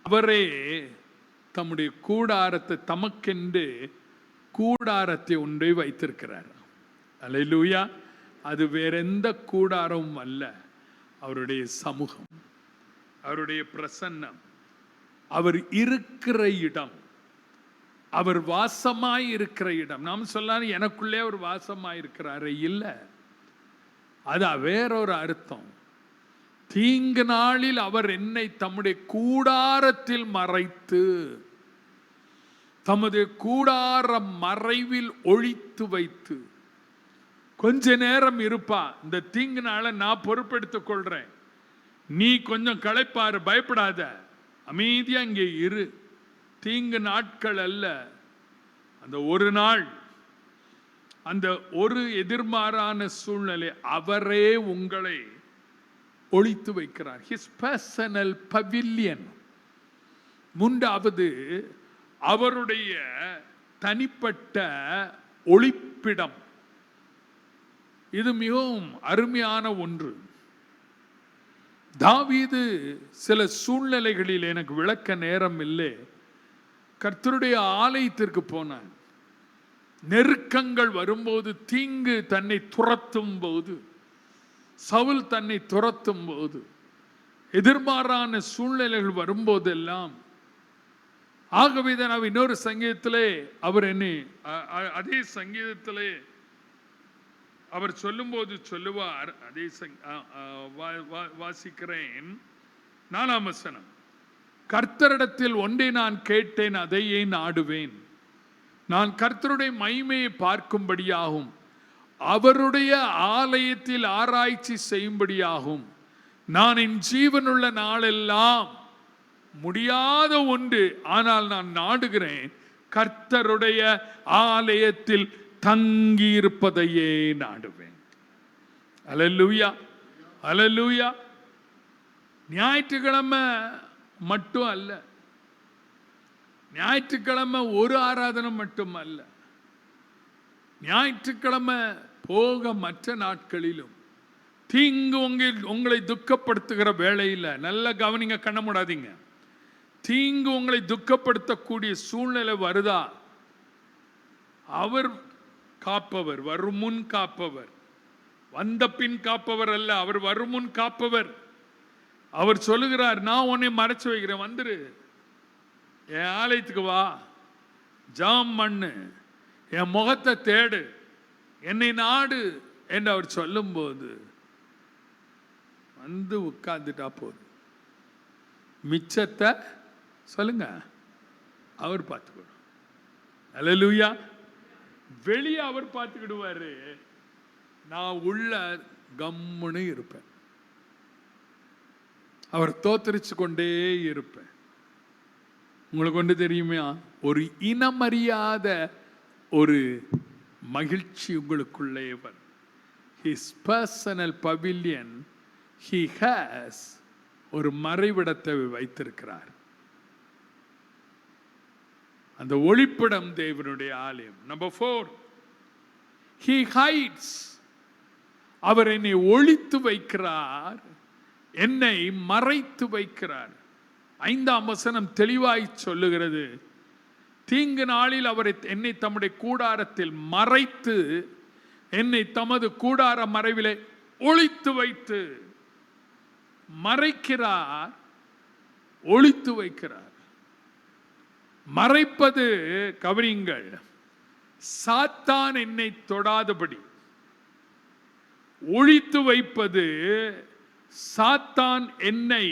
அவரே தம்முடைய கூடாரத்தை, தமக்கென்று கூடாரத்தை ஒன்றை வைத்திருக்கிறார். அல்லேலூயா. அது வேற எந்த கூடாரமும் அல்ல, அவருடைய சமூகம், அவருடைய பிரசன்னம், அவர் இருக்கிற இடம், அவர் வாசமாய் இருக்கிற இடம். நாம் சொல்லலாம் எனக்குள்ளே அவர் வாசமாய் இருக்கிறாரு, இல்லை, அது வேறொரு அர்த்தம். தீங்கு நாளில் அவர் என்னை தம்முடைய கூடாரத்தில் மறைத்து, தமது கூடார மறைவில் ஒழித்து வைத்து கொஞ்ச நேரம் இருப்பா. இந்த தீங்கு நாளை நான் பொறுப்பெடுத்துக் கொள்றேன், நீ கொஞ்சம் களைப்பாரு, பயப்படாத, அமைதியா இங்கே இரு. தீங்கு நாட்கள் அல்ல, அந்த ஒரு நாள், அந்த ஒரு எதிர்மாறான சூழ்நிலை அவரே உங்களை ஒழித்து வைக்கிறார். His personal Pavilion. மூன்றாவது அவருடைய தனிப்பட்ட ஒளிப்பிடம். இது மிகவும் அருமையான ஒன்று. தாவீது சில சூழ்நிலைகளில், எனக்கு விளக்க நேரம் இல்லை, கர்த்தருடைய ஆலயத்திற்கு போனான். நெருக்கங்கள் வரும்போது, தீங்கு தன்னை துரத்தும் போது, சவுல் தன்னை துரத்தும் போது, எதிர்மாறான சூழ்நிலைகள் வரும்போதெல்லாம், ஆகவேதான் இன்னொரு சங்கீதத்திலே அவர் என்னை, அதே சங்கீதத்திலே அவர் சொல்லும்போது சொல்லுவார், அதே வாசிக்கிறேன் 4ஆம் வசனம், கர்த்தரிடத்தில் ஒன்றை நான் கேட்டேன், அதையே நாடுவேன், நான் கர்த்தருடைய மகிமையை பார்க்கும்படியாகும், அவருடைய ஆலயத்தில் ஆராய்ச்சி செய்யும்படியாகும், நான் என் ஜீவனுள்ள நாளெல்லாம் முடியாத ஒன்று, ஆனால் நான் நாடுகிறேன், கர்த்தருடைய ஆலயத்தில் தங்கி இருப்பதையே நாடுவேன். அல்லேலூயா, அல்லேலூயா. ஞாயிற்றுக்கிழமை மட்டும் அல்ல, ஞாயிற்றுக்கிழமை ஒரு ஆராதனை மட்டும் அல்ல, ஞாயிற்றுக்கிழமை போக மற்ற நாட்களிலும் தீங்கு உங்களை துக்கப்படுத்துகிற வேளையில், நல்ல கவனிங்க, கண்ண மூடாதீங்க, தீங்கு உங்களை துக்கப்படுத்தக்கூடிய சூழ்நிலை வருதா, அவர் காப்பவர், வருமுன் காப்பவர், வந்த பின் காப்பவர் அல்ல, அவர் வருமுன் காப்பவர். அவர் சொல்லுகிறார், நான் உன்னை மறைச்சு வைக்கிறேன், வந்துரு, என் ஆலயத்துக்கு வா, ஜெபம் பண்ணு, என் முகத்தை தேடு, என்னை நாடு என்று அவர் சொல்லும்போது வந்து உட்கார்ந்துட்டா போதும். மிச்சத்தை சொல்லுங்க அவர் பார்த்துக்கணும். அல்லேலூயா. வெளியே அவர் பார்த்துக்கிடுவாரு, நான் உள்ள கம்முன்னு இருப்பேன், அவர் தோத்தரிச்சு கொண்டே இருப்பேன். உங்களுக்கு ஒன்று தெரியுமா, ஒரு இனமறியாத ஒரு மகிழ்ச்சி உங்களுக்குள்ளே வரும். His personal Pavilion, he has ஒரு மறைவிடத்தை வைத்திருக்கிறார். அந்த ஒளிப்பிடம் தேவனுடைய ஆலயம். Number 4, he hides. அவர் என்னை ஒளித்து வைக்கிறார், என்னை மறைத்து வைக்கிறார். 5ஆம் வசனம் தெளிவாய் சொல்லுகிறது, தீங்கு நாளில் அவர் என்னை தம்முடைய கூடாரத்தில் மறைத்து, என்னை தமது கூடார மறைவிலே ஒளித்து வைத்து, மறைக்கிறார், ஒளித்து வைக்கிறார். மறைப்பது கவனிங்கள், சாத்தான் என்னை தொடாதபடி. ஒளித்து வைப்பது சாத்தான் என்னை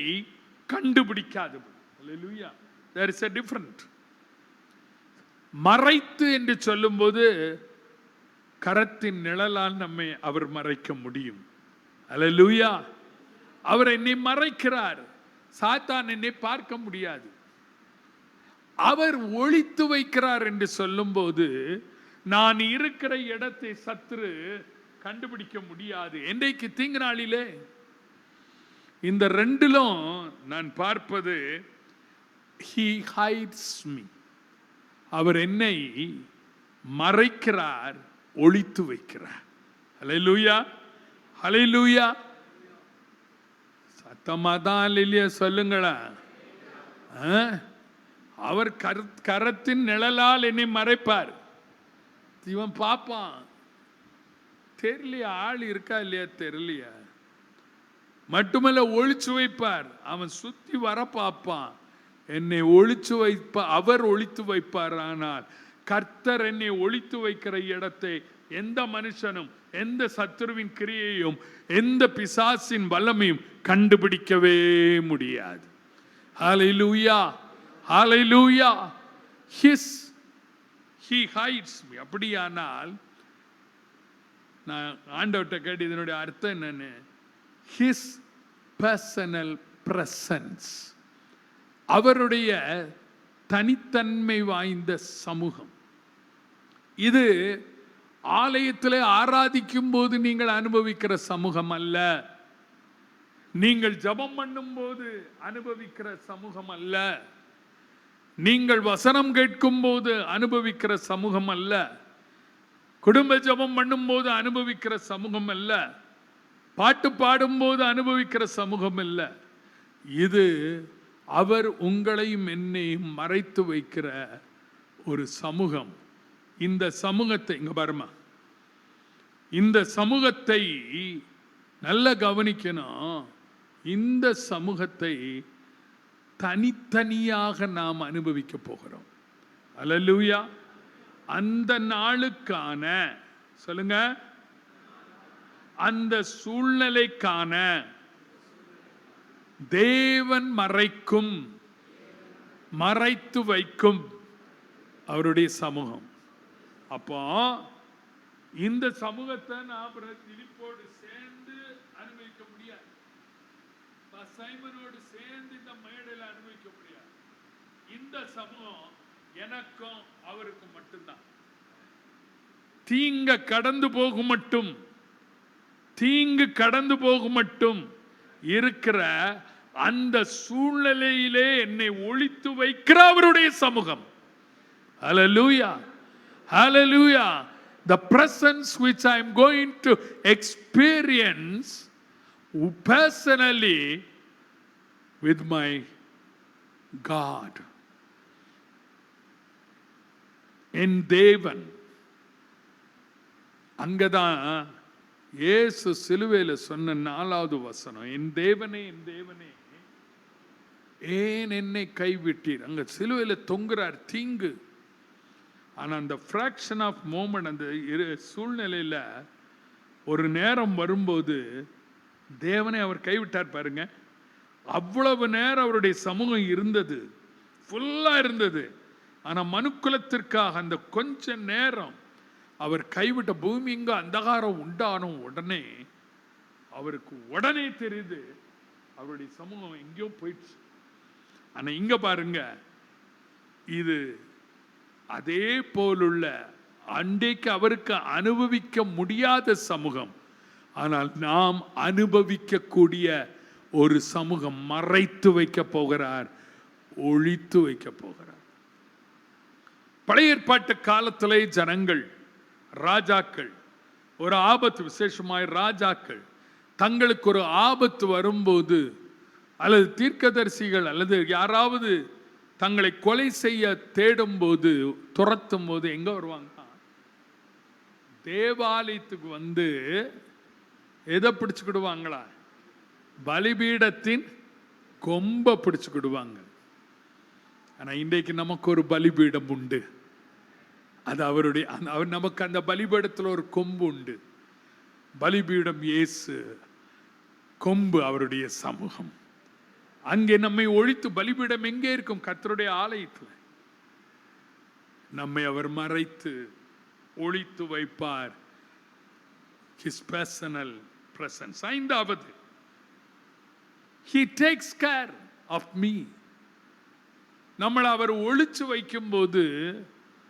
கண்டுபிடிக்காதபடி. Hallelujah. There is a difference. மறைத்து என்று சொல்லும்போது கரத்தின் நிழலால் நம்மை அவர் மறைக்க முடியும். Hallelujah. அவர் என்னை மறைக்கிறார், சாத்தான் என்னை பார்க்க முடியாது. அவர் ஒளித்து வைக்கிறார் என்று சொல்லும்போது நான் இருக்கிற இடத்தை சத்துரு கண்டுபிடிக்க முடியாது. இன்றைக்கு தீங்கு நாளிலே இந்த ரெண்டிலும் நான் பார்ப்பது, he hides me. அவர் என்னை மறைக்கிறார், ஒளித்து வைக்கிறார். ஹல்லேலூயா, ஹல்லேலூயா. சத்தமா தான் இல்லையா சொல்லுங்களா. அவர் கரத்தின் நிழலால் என்னை மறைப்பார். இவன் பார்ப்பான், தெரியலையா, ஆள் இருக்கா இல்லையா தெரியலையா, மட்டுமல்ல ஒளிச்சு வைப்பார். அவன் சுத்தி வர பார்ப்பான், என்னை ஒளிச்சு வைப்பார், அவர் ஒளித்து வைப்பார். ஆனால் கர்த்தர் என்னை ஒளித்து வைக்கிற இடத்தை எந்த மனுஷனும், எந்த சத்துருவின் கிரியையும், எந்த பிசாசின் வல்லமையும் கண்டுபிடிக்கவே முடியாது. ஹல்லேலூயா, ஹல்லேலூயா. he hides me. அப்படியானால் நான் ஆண்டவர்கிட்ட கேட்டு இதனுடைய அர்த்தம் என்னன்னு, his personal presence, அவருடைய தனித்தன்மை வாய்ந்த சமூகம். இது ஆலயத்திலே ஆராதிக்கும் போது நீங்கள் அனுபவிக்கிற சமூகம் அல்ல, நீங்கள் ஜெபம் பண்ணும் போது அனுபவிக்கிற சமூகம் அல்ல, நீங்கள் வசனம் கேட்கும் போது அனுபவிக்கிற சமூகம் அல்ல, குடும்ப ஜெபம் பண்ணும் போது அனுபவிக்கிற சமூகம் அல்ல, பாட்டு பாடும் போது அனுபவிக்கிற சமூகம் அல்ல. இது அவர் உங்களையும் என்னையும் மறைத்து வைக்கிற ஒரு சமூகம். இந்த சமூகத்தை இங்க பாருமா, இந்த சமூகத்தை நல்ல கவனிக்கணும். இந்த சமூகத்தை தனித்தனியாக நாம் அனுபவிக்க போகிறோம். அல்லேலூயா. அந்த நாளுக்கான, சொல்லுங்க, அந்த சூழ்நிலைக்கான தேவன் மறைக்கும், மறைத்து வைக்கும் அவருடைய சமூகம். அப்போ இந்த சமூகத்தை நாம் திலிப்போடு சேர்ந்து அனுபவிக்க முடியாது, சைமனோடு சேர்ந்து இந்த மேடையில் அனுபவிக்க முடியாது. இந்த சமூகம் எனக்கும் அவருக்கும் மட்டும்தான். தீங்கு கடந்து போகும் மட்டும், தீங்கு கடந்து போகும் மட்டும் இருக்கிற அந்த சூழ்நிலையிலே என்னை ஒளித்து வைக்கிற அவருடைய சமூகம். ஹல்லேலூயா, ஹல்லேலூயா. The presence which I am going to experience personally with my God, என் தேவன். அங்கதான் இயேசு சிலுவையில் சொன்ன 4வது வசனம், என் தேவனே, என் தேவனே, ஏன் என்னை கைவிட்டீர்? அங்க சிலுவையில் தொங்குறார், தீங்கு. ஆனா அந்த ஃப்ராக்ஷன் ஆஃப் மோமெண்ட், அந்த சூழ்நிலையில ஒரு நேரம் வரும்போது தேவனை அவர் கைவிட்டார் பாருங்க. அவ்வளவு நேரம் அவருடைய சமூகம் இருந்தது, ஃபுல்லா இருந்தது. ஆனா மனுக்குலத்திற்காக அந்த கொஞ்ச நேரம் அவர் கைவிட்ட, பூமி இங்க அந்தகாரம் உண்டான உடனே அவருக்கு உடனே தெரியுது அவருடைய சமூகம் எங்கேயோ போயிடுச்சு. ஆனா இங்க பாருங்க, இது அதே போலுள்ள அன்றைக்கு அவருக்கு அனுபவிக்க முடியாத சமூகம், ஆனால் நாம் அனுபவிக்கக்கூடிய ஒரு சமூகம் மறைத்து வைக்க போகிறார், ஒழித்து வைக்க போகிறார். பழைய ஏற்பாட்டு காலத்திலே ஜனங்கள், ராஜாக்கள், ஒரு ஆபத்து, விசேஷமாய் ராஜாக்கள் தங்களுக்கு ஒரு ஆபத்து வரும்போது, அல்லது தீர்க்கதரிசிகள் அல்லது யாராவது தங்களை கொலை செய்ய தேடும் போது, துரத்தும் போது எங்க வருவாங்க? தேவாலயத்துக்கு வந்து எதை பிடிச்சுக்கிடுவாங்களா? பலிபீடத்தின் கொம்ப பிடிச்சுக்கிடுவாங்க. ஆனா இன்றைக்கு நமக்கு ஒரு பலிபீடம் உண்டு. அது அவருடைய, அவர் நமக்கு அந்த பலிபீடத்தில் ஒரு கொம்பு உண்டு. பலிபீடம் இயேசு, கொம்பு அவருடைய சமூகம். அங்கே நம்மை ஒழித்து, பலிபீடம் எங்கே இருக்கும்? கர்த்தருடைய ஆலயத்தில். நம்மை அவர் மறைத்து ஒழித்து வைப்பார். His personal presence. ஐந்தாவது, He takes care of me. நம்மளை அவர் ஒழிச்சு வைக்கும் போது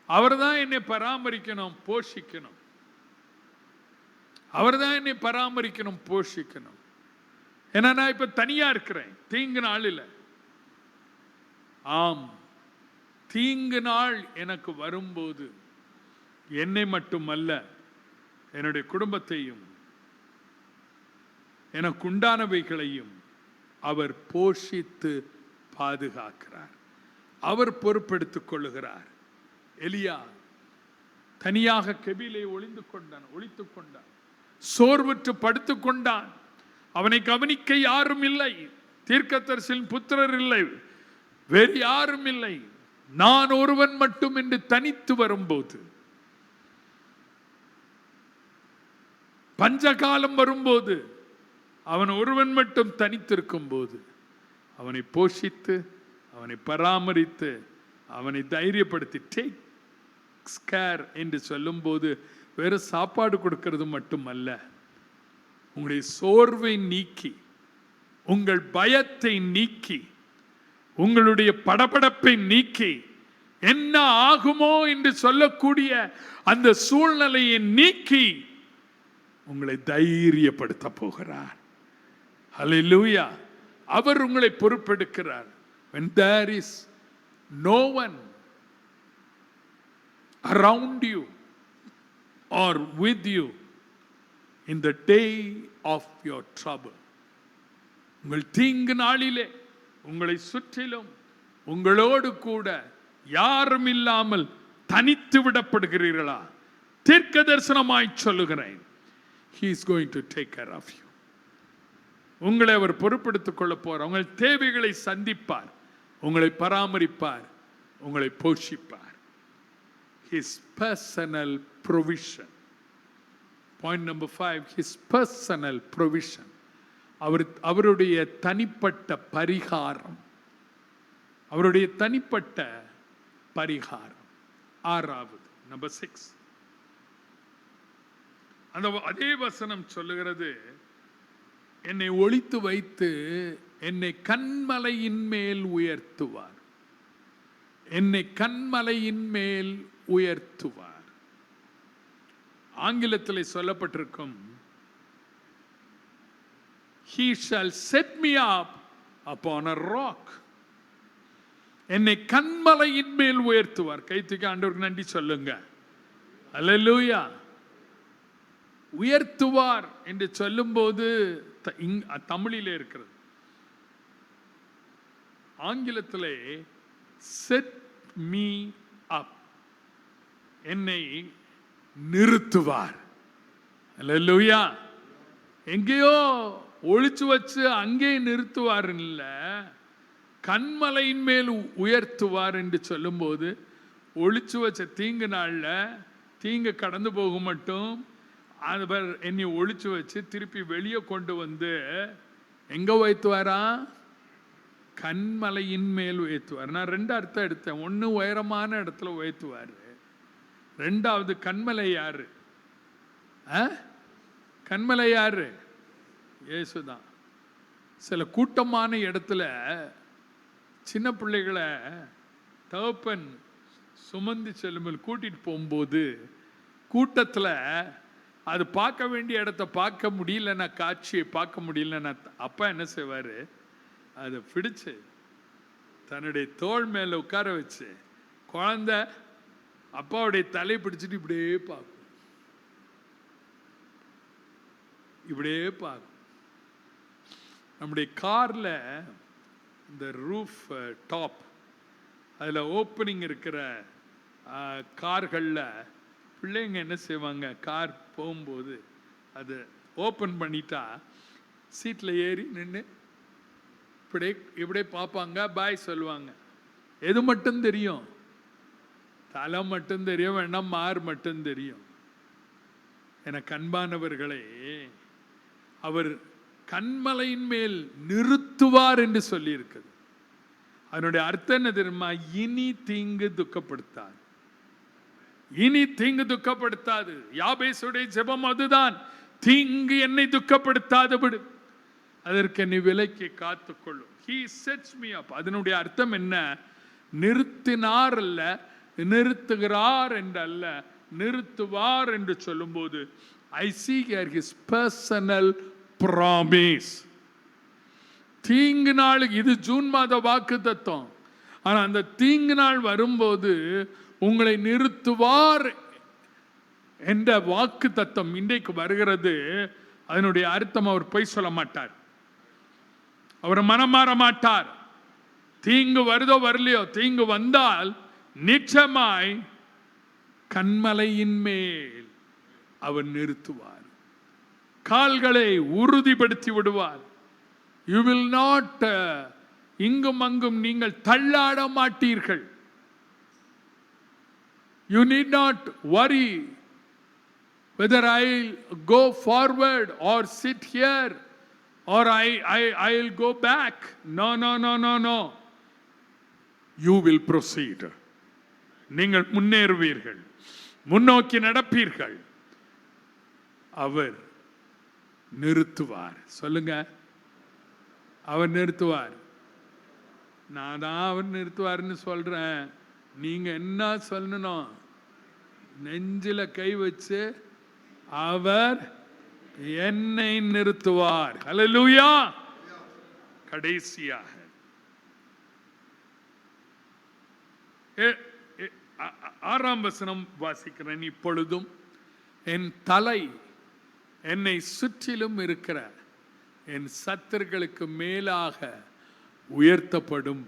அவர் தான் என்னை பராமரிக்கணும், போஷிக்கணும். அவர் தான் என்னை பராமரிக்கணும், போஷிக்கணும். ஏன்னா நான் இப்ப தனியா இருக்கிறேன், தீங்கு நாளில். ஆம், தீங்கு நாள் எனக்கு வரும்போது என்னை மட்டுமல்ல, என்னுடைய குடும்பத்தையும் எனக்கு உண்டானவைகளையும் அவர் போஷித்து பாதுகாக்கிறார், அவர் பொறுப்பெடுத்துக் கொள்ளுகிறார். எலியா தனியாக கெபிலே ஒளித்துக் கொண்டான், சோர்வுற்று படுத்துக் கொண்டான். அவனை கவனிக்க யாரும் இல்லை, தீர்க்கதரிசியின் புத்திரர் இல்லை, வேறு யாரும் இல்லை, நான் ஒருவன் மட்டும் என்று தனித்து வரும்போது, பஞ்சகாலம் வரும்போது, அவன் ஒருவன் மட்டும் தனித்திருக்கும் போது அவனை போஷித்து, அவனை பராமரித்து, அவனை தைரியப்படுத்தி, டேக் கேர் என்று சொல்லும் போது வேறு சாப்பாடு கொடுக்கிறது மட்டுமல்ல, உங்களுடைய சோர்வை நீக்கி, உங்கள் பயத்தை நீக்கி, உங்களுடைய படபடப்பை நீக்கி, என்ன ஆகுமோ என்று சொல்லக்கூடிய அந்த சூழ்நிலையை நீக்கி உங்களை தைரியப்படுத்த போகிறார். ஹல்லேலூயா. அவர் உங்களை பொறுப்பெடுக்கிறார். When there is no one around you or with you in the day of your trouble, உங்கள் தீங்கு நாளிலே உங்களை சுற்றிலும் உங்களோடு கூட யாரும் இல்லாமல் தனித்து விடப்படுகிறீர்களா? தீர்க்க தரிசனமாய் சொல்லுகிறேன், He is going to take care of you. உங்களை அவர் பொறுப்பெடுத்துக் கொள்ள போறார். உங்கள் தேவைகளை சந்திப்பார், உங்களை பராமரிப்பார், உங்களை போஷிப்பார். His personal provision. Point number 5, His personal provision. அவருடைய தனிப்பட்ட பரிகாரம், அவருடைய தனிப்பட்ட பரிகாரம். ஆறாவது, நம்பர் 6, அந்த அதே வசனம் சொல்லுகிறது, என்னை ஒளித்து வைத்து என்னை கன்மலையின் மேல் உயர்த்துவார், என்னை கன்மலையின் மேல் உயர்த்துவார். ஆங்கிலத்தில் சொல்லப்பட்டிருக்கும், He shall set me up upon a rock. என்னை கன்மலையின் மேல் உயர்த்துவார். கைத்துக்கு ஆண்டவருக்கு நன்றி சொல்லுங்க. அல்லேலூயா. உயர்த்துவார் என்று சொல்லும் போது தமிழிலே இருக்கிறது, ஆங்கிலத்திலே செட் மீ அப், என்னை நிறுத்துவார். அல்லேலூயா. எங்கேயோ ஒளிச்சு வச்சு அங்கே நிறுத்துவார் இல்ல, கண்மலையின் மேல் உயர்த்துவார் என்று சொல்லும்போது, ஒளிச்சு வச்ச தீங்கு நாள்ல தீங்கு கடந்து போக மட்டும் அவர் என்னை ஒளிச்சு வச்சு திருப்பி வெளியே கொண்டு வந்து எங்க உயர்த்துவாரா? கண்மலையின் மேல் உயர்த்துவார். நான் 2 அர்த்தம் எடுத்தேன். ஒன்று, உயரமான இடத்துல உயர்த்துவார். 2வது, கண்மலை யாரு? கண்மலை யாரு? இயேசுதான். சில கூட்டமான இடத்துல சின்ன பிள்ளைகளை தகப்பன் சுமந்து செல்லும்போது கூட்டிட்டு போகும்போது கூட்டத்தில் அது பார்க்க வேண்டிய இடத்த பார்க்க முடியலன்னா, காட்சியை பார்க்க முடியலன்னா, அப்பா என்ன செய்வார்? அதை பிடிச்சு தன்னுடைய தோள் மேலே உட்கார வச்சு குழந்தை அப்பாவுடைய தலை பிடிச்சிட்டு இப்படியே பார்க்கும், இப்படியே பார்க்கும். நம்முடைய காரில் இந்த ரூஃப் டாப் அதில் ஓப்பனிங் இருக்கிற கார்களில் பிள்ளைங்க என்ன செய்வாங்க? கார் போகும்போது அது ஓப்பன் பண்ணிட்டா சீட்டில் ஏறி நின்று இப்படியே பார்ப்பாங்க, பாய் சொல்லுவாங்க. எது மட்டும் தெரியும்? தலை மட்டும் தெரியும், வேணா மார் மட்டும் தெரியும். எனக்கு அன்பானவர்களே, அவர் கண்மலையின் மேல் நிறுத்துவார் என்று சொல்லி இருக்குது. அதனுடைய அர்த்தம் என்ன தெரியுமா? இனி தீங்கு துக்கப்படுத்தாது, இனி தீங்கு துக்கப்படுத்தாது. யாபேசுடைய ஜெபம் அதுதான், தீங்கு என்னை துக்கப்படுத்தாது விடு, அதற்கு என்னை விலைக்கு காத்துக்கொள்ளும். He sets me up. அதனுடைய அர்த்தம் என்ன? நிறுத்தினார் அல்ல, நிறுத்துகிறார் என்று அல்ல, நிறுத்துவார் என்று சொல்லும்போது I see here his personal promise. தீங்கு நாள், இது ஜூன் மாத வாக்கு தத்துவம். ஆனால் அந்த தீங்கு நாள் வரும்போது உங்களை நிறுத்துவார் என்ற வாக்கு தத்துவம் இன்றைக்கு வருகிறது. அதனுடைய அர்த்தம், அவர் பொய் சொல்ல மாட்டார், அவர் மனம் மாற மாட்டார். தீங்கு வருதோ வரலையோ, தீங்கு வந்தால் நிச்சயமாய் கண்மலையின் மேல் அவர் நிறுத்துவார், கால்களை உறுதிப்படுத்தி விடுவார். யூ வில் நாட், இங்கும் அங்கும் நீங்கள் தள்ளாட மாட்டீர்கள். You need not worry whether I'll go forward or sit here or I'll go back. No, no, no, no, no. You will proceed. நீங்கள் முன்னேறுவீர்கள், முன்னோக்கி நடப்பீர்கள். அவர் நிறுத்துவார். சொல்லுங்க, அவர் நிறுத்துவார். நான் தான் அவர் நிறுத்துவார்னு சொல்றேன். நீங்க என்ன சொல்லணும்? நெஞ்சில கை வச்சு அவர் என்னை நிறுத்துவார். ஹல்லேலூயா. கடைசியாக ஆறாம் வசனம் வாசிக்கிறேன். இப்பொழுதும் என் தலை என்னை சுற்றிலும் இருக்கிற என் சத்துருக்களுக்கு மேலாக உயர்த்தப்படும்.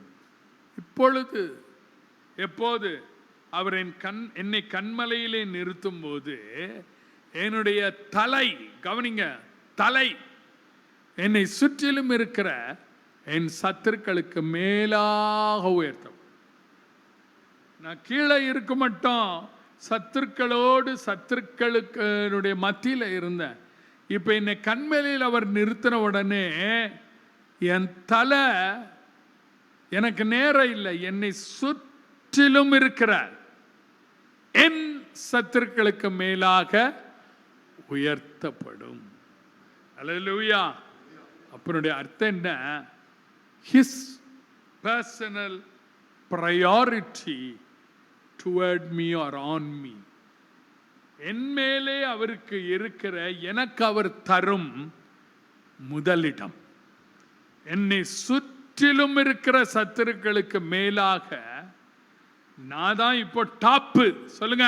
இப்பொழுது, எப்போது? அவர் என்னை கண்மலையிலே நிறுத்தும் போது என்னுடைய தலை, கவனிங்க, தலை என்னை சுற்றிலும் இருக்கிற என் சத்துருக்களுக்கு மேலாக உயர்த்தும். நான் கீழே இருக்க மட்டும் சத்துருக்களோடு சத்துருக்களுக்கு மத்தியில் இருந்தேன். இப்போ என்னை கண்மலையில் அவர் நிறுத்தின உடனே என் தலை, எனக்கு நேரம் இல்லை, என்னை சுற்றிலும் இருக்கிற என் சத்துருக்களுக்கு மேலாக உயர்த்தப்படும். அல்லேலூயா. அப்பனுடைய அர்த்தம் என்ன? His personal priority toward me or on me. என் மேலே அவருக்கு இருக்கிற, எனக்கு அவர் தரும் முதலிடம், என்னை சுற்றிலும் இருக்கிற சத்துருக்களுக்கு மேலாக நான் தான் இப்போ டாப்பு. சொல்லுங்க,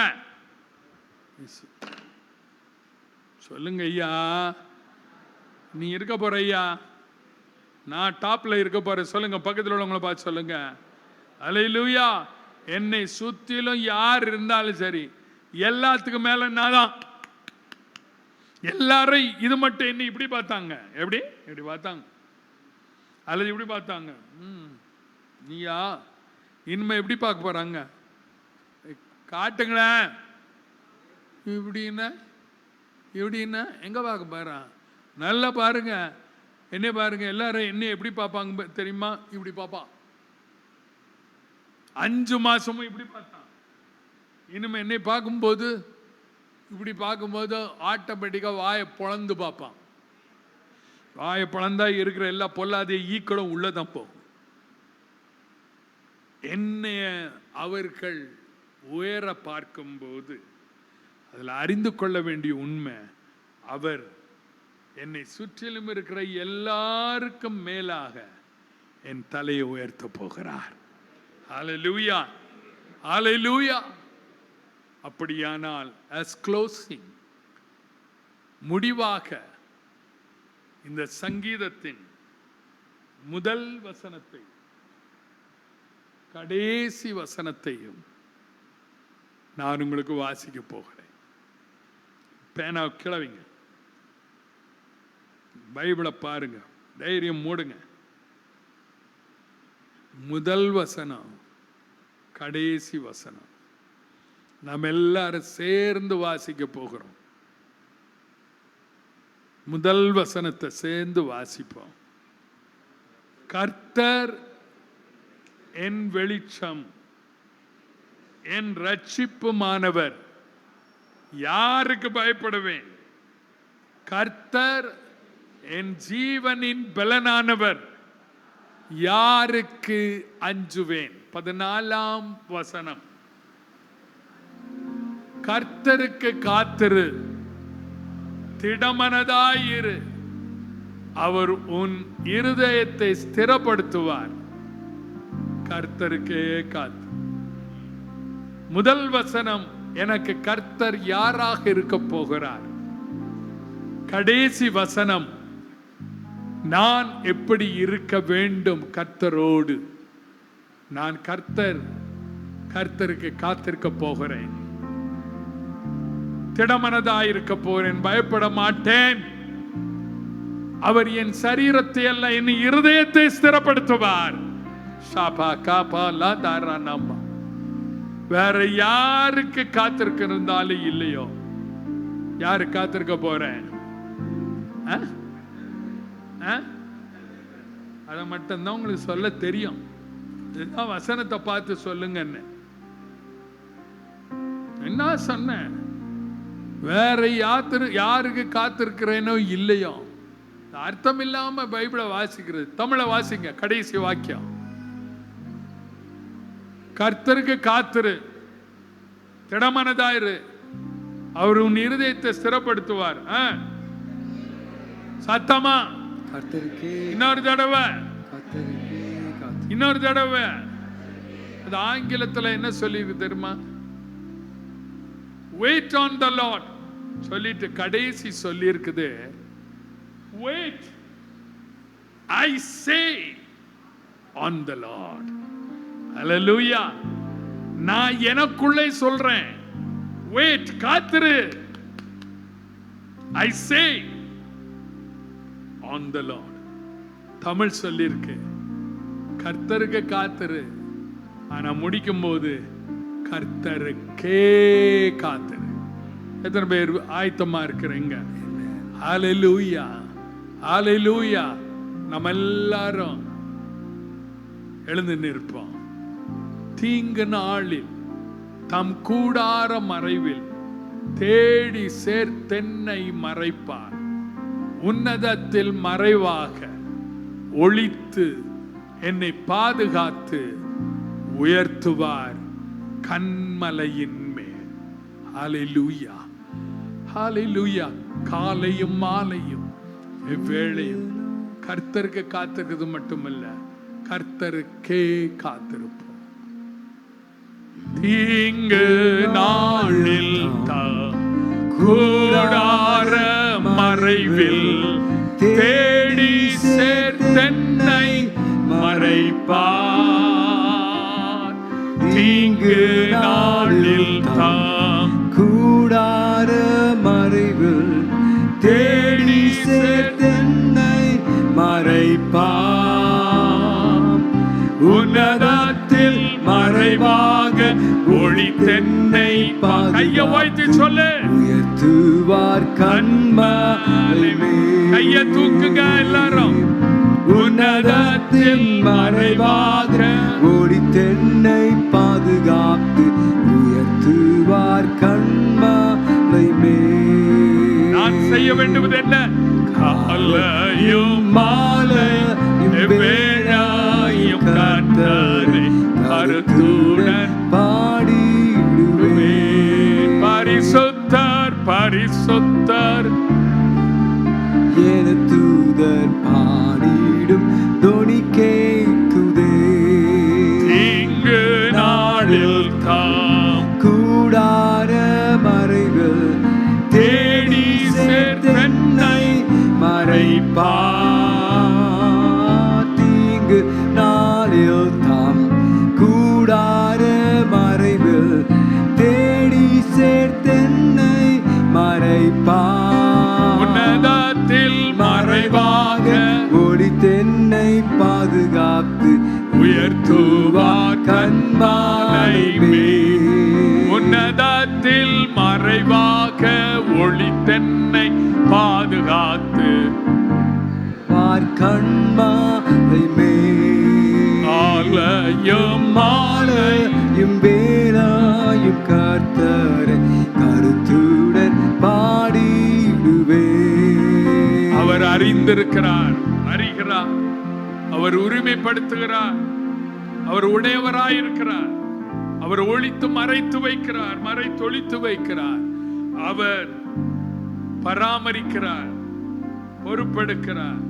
சொல்லுங்க ஐயா, நீ இருக்க போற ஐயா, நான் டாப்ல இருக்க போறேன். சொல்லுங்க, பக்கத்தில் உள்ளவங்களை பார்த்து சொல்லுங்க. அல்லேலூயா. என்னை சுற்றிலும் யார் இருந்தாலும் சரி, எல்லாத்துக்கும் மேல நான் தான். எல்லாரும் இது மட்டும் என்ன இப்படி பார்த்தாங்க, எப்படி இப்படி பார்த்தாங்க, அல்லது இப்படி பார்த்தாங்க. நீயா இனிமே எப்படி பார்க்க போறாங்க? காட்டுங்களேன். இப்படின்னா எப்படின்னா எங்க பார்க்க போறான்? நல்லா பாருங்க, என்ன பாருங்க. எல்லாரும் என்ன எப்படி பார்ப்பாங்க தெரியுமா? இப்படி பார்ப்பான். 5 மாசமும் இப்படி பார்த்தான். இனிமே என்னை பார்க்கும்போது இப்படி பார்க்கும்போது ஆட்டோமேட்டிக்காக வாயை பொழந்து பார்ப்பான். வாயை பொழந்தா இருக்கிற எல்லா பொல்லாத ஈக்களும் உள்ளதான் போகும். என்னைய அவர்கள் உயர பார்க்கும்போது அதில் அறிந்து கொள்ள வேண்டிய உண்மை, அவர் என்னை சுற்றிலும் இருக்கிற எல்லாருக்கும் மேலாக என் தலையை உயர்த்த போகிறார். ஹல்லேலூயா, ஹல்லேலூயா. அப்படியானால் as closing, முடிவாக இந்த சங்கீதத்தின் முதல் வசனத்தை கடைசி வசனத்தையும் நான் உங்களுக்கு வாசிக்க போகிறேன். பேனா கிளவிங்க, பைபிளை பாருங்க, தைரியம் மூடுங்க. முதல் வசனம் கடைசி வசனம் நாம் எல்லாரும் சேர்ந்து வாசிக்க போகிறோம். முதல் வசனத்தை சேர்ந்து வாசிப்போம். கர்த்தர் என் வெளிச்சம், என் ரட்சிப்புமானவர், யாருக்கு பயப்படுவேன்? கர்த்தர் என் ஜீவனின் பலனானவர், யாருக்கு அஞ்சுவேன்? 14ஆம் வசனம். கர்த்தருக்கு காத்திரு, திடமனதாயிரு, அவர் உன் இருதயத்தை ஸ்திரப்படுத்துவார். கர்த்தருக்கே காத்து. முதல் வசனம், எனக்கு கர்த்தர் யாராக இருக்க போகிறார். கடைசி வசனம், நான் எப்படி இருக்க வேண்டும் கர்த்தரோடு. நான் கர்த்தருக்கு காத்திருக்க போகிறேன், திடமனதாயிருக்க போகிறேன், பயப்பட மாட்டேன். அவர் என் சரீரத்தை அல்ல, என் இருதயத்தை ஸ்திரப்படுத்துவார். வேற யாருக்கு காத்திருக்க இருந்தாலும் இல்லையோ, யாரு காத்திருக்க போறேன்? அதை மட்டும்தான் உங்களுக்கு சொல்ல தெரியும். இதுதான் வசனத்தை பார்த்து சொல்லுங்க. என்ன சொன்ன? வேற யாருக்கு காத்திருக்கிறேனோ இல்லையோ, அர்த்தம் இல்லாம பைபிளை வாசிக்கிறது. தமிழை வாசிங்க, கடைசி வாக்கியம். கர்த்தருக்கு காத்திரு, திடமனதாயிரு, அவர் உன் இருதயத்தை ஸ்திரப்படுத்துவார். சத்தமா இன்னொரு தடவை, இன்னொரு தடவை. அது ஆங்கிலத்தில் என்ன சொல்லி தெரியுமா? Wait on the Lord சொல்லிட்டு கடைசி சொல்லி இருக்குது, wait I say on the Lord. Hallelujah. நான் எனக்குள்ளே சொல்றேன், wait, காத்திரு. I say on the Lord. Tamil சொல்லி இருக்கு, கர்த்தருக்கு காத்திரு. ஆனா முடிக்கும் போது கர்த்தருக்கே காத்திரு. எத்தனை பேர் ஆயத்தமா இருக்கிறீங்க? ஹல்லேலூயா, ஹல்லேலூயா. நம்ம எல்லாரும் எழுந்து நிற்போம். தீங்கு நாளில் தம் கூடார மறைவில் தேடி சேர்த்தென்னை மறைப்பார். உன்னதத்தில் மறைவாக ஒளித்து என்னை பாதுகாத்து உயர்த்துவார் கன்மலையின் மேல். ஹல்லேலூயா, ஹல்லேலூயா. காலையும் மாலையும் எவ்வேளையும் கர்த்தருக்கு காத்திருக்கிறது மட்டுமல்ல, கர்த்தருக்கே காத்திருப்போம். தீங்கு நாளில் கூடார மறைவில் தேடி சேர்த்தென்னை மறைப்பார். தீங்கு நாளில் கூடார மறைவில் தேடி சேர்த்தென்னை மறைப்பார். உன்னதத்தில் மறைவாக ஒளித்தென்னை கையை வைத்து சொல்லு. உயர்த்துவார் கண்மலை மேல். கையை தூக்குங்க எல்லாரும். உன்னதத்தில் மறைவாக ஒளித்தென்னை பாதுகாத்து உயர்த்துவார் கண்மலை மேல். நான் செய்ய வேண்டுவது என்ன? காலையும் மாலையும் வேளையும் கர்த்தரை கருத்துடன் பாடிடுவேன். பரிசுத்தர் பரிசுத்தர் என தூதர் பாடிடும் தொனி கேட்குதே. இங்கு நாளில் தாம் கூடார மறைகள் தேடி சேர்த்தென்னை மறைப்பார். தீங்கு நாளில் தாம் கூடார மறைவில் தேடி சேர்த்தென்னை மறைப்பார். உன்னதத்தில் மறைவாக ஒளித்தென்னை பாதுகாத்து உயர்த்துவார் கண்மலை மேல். உன்னதத்தில் மறைவாக ஒளித்தென்னை பாதுகாத்து கண்மலை மேல். ஆலயம் மாலையும் வேலாயும் கர்த்தரை கருத்துடன் பாடிடுவேன். அவர் அறிந்திருக்கிறார், அறிகிறார், அவர் உரிமைப்படுத்துகிறார், அவர் உடையவராயிருக்கிறார், அவர் ஒளித்து மறைத்து வைக்கிறார், மறைத்தொழித்து வைக்கிறார், அவர் பராமரிக்கிறார், பொறுப்பெடுக்கிறார்,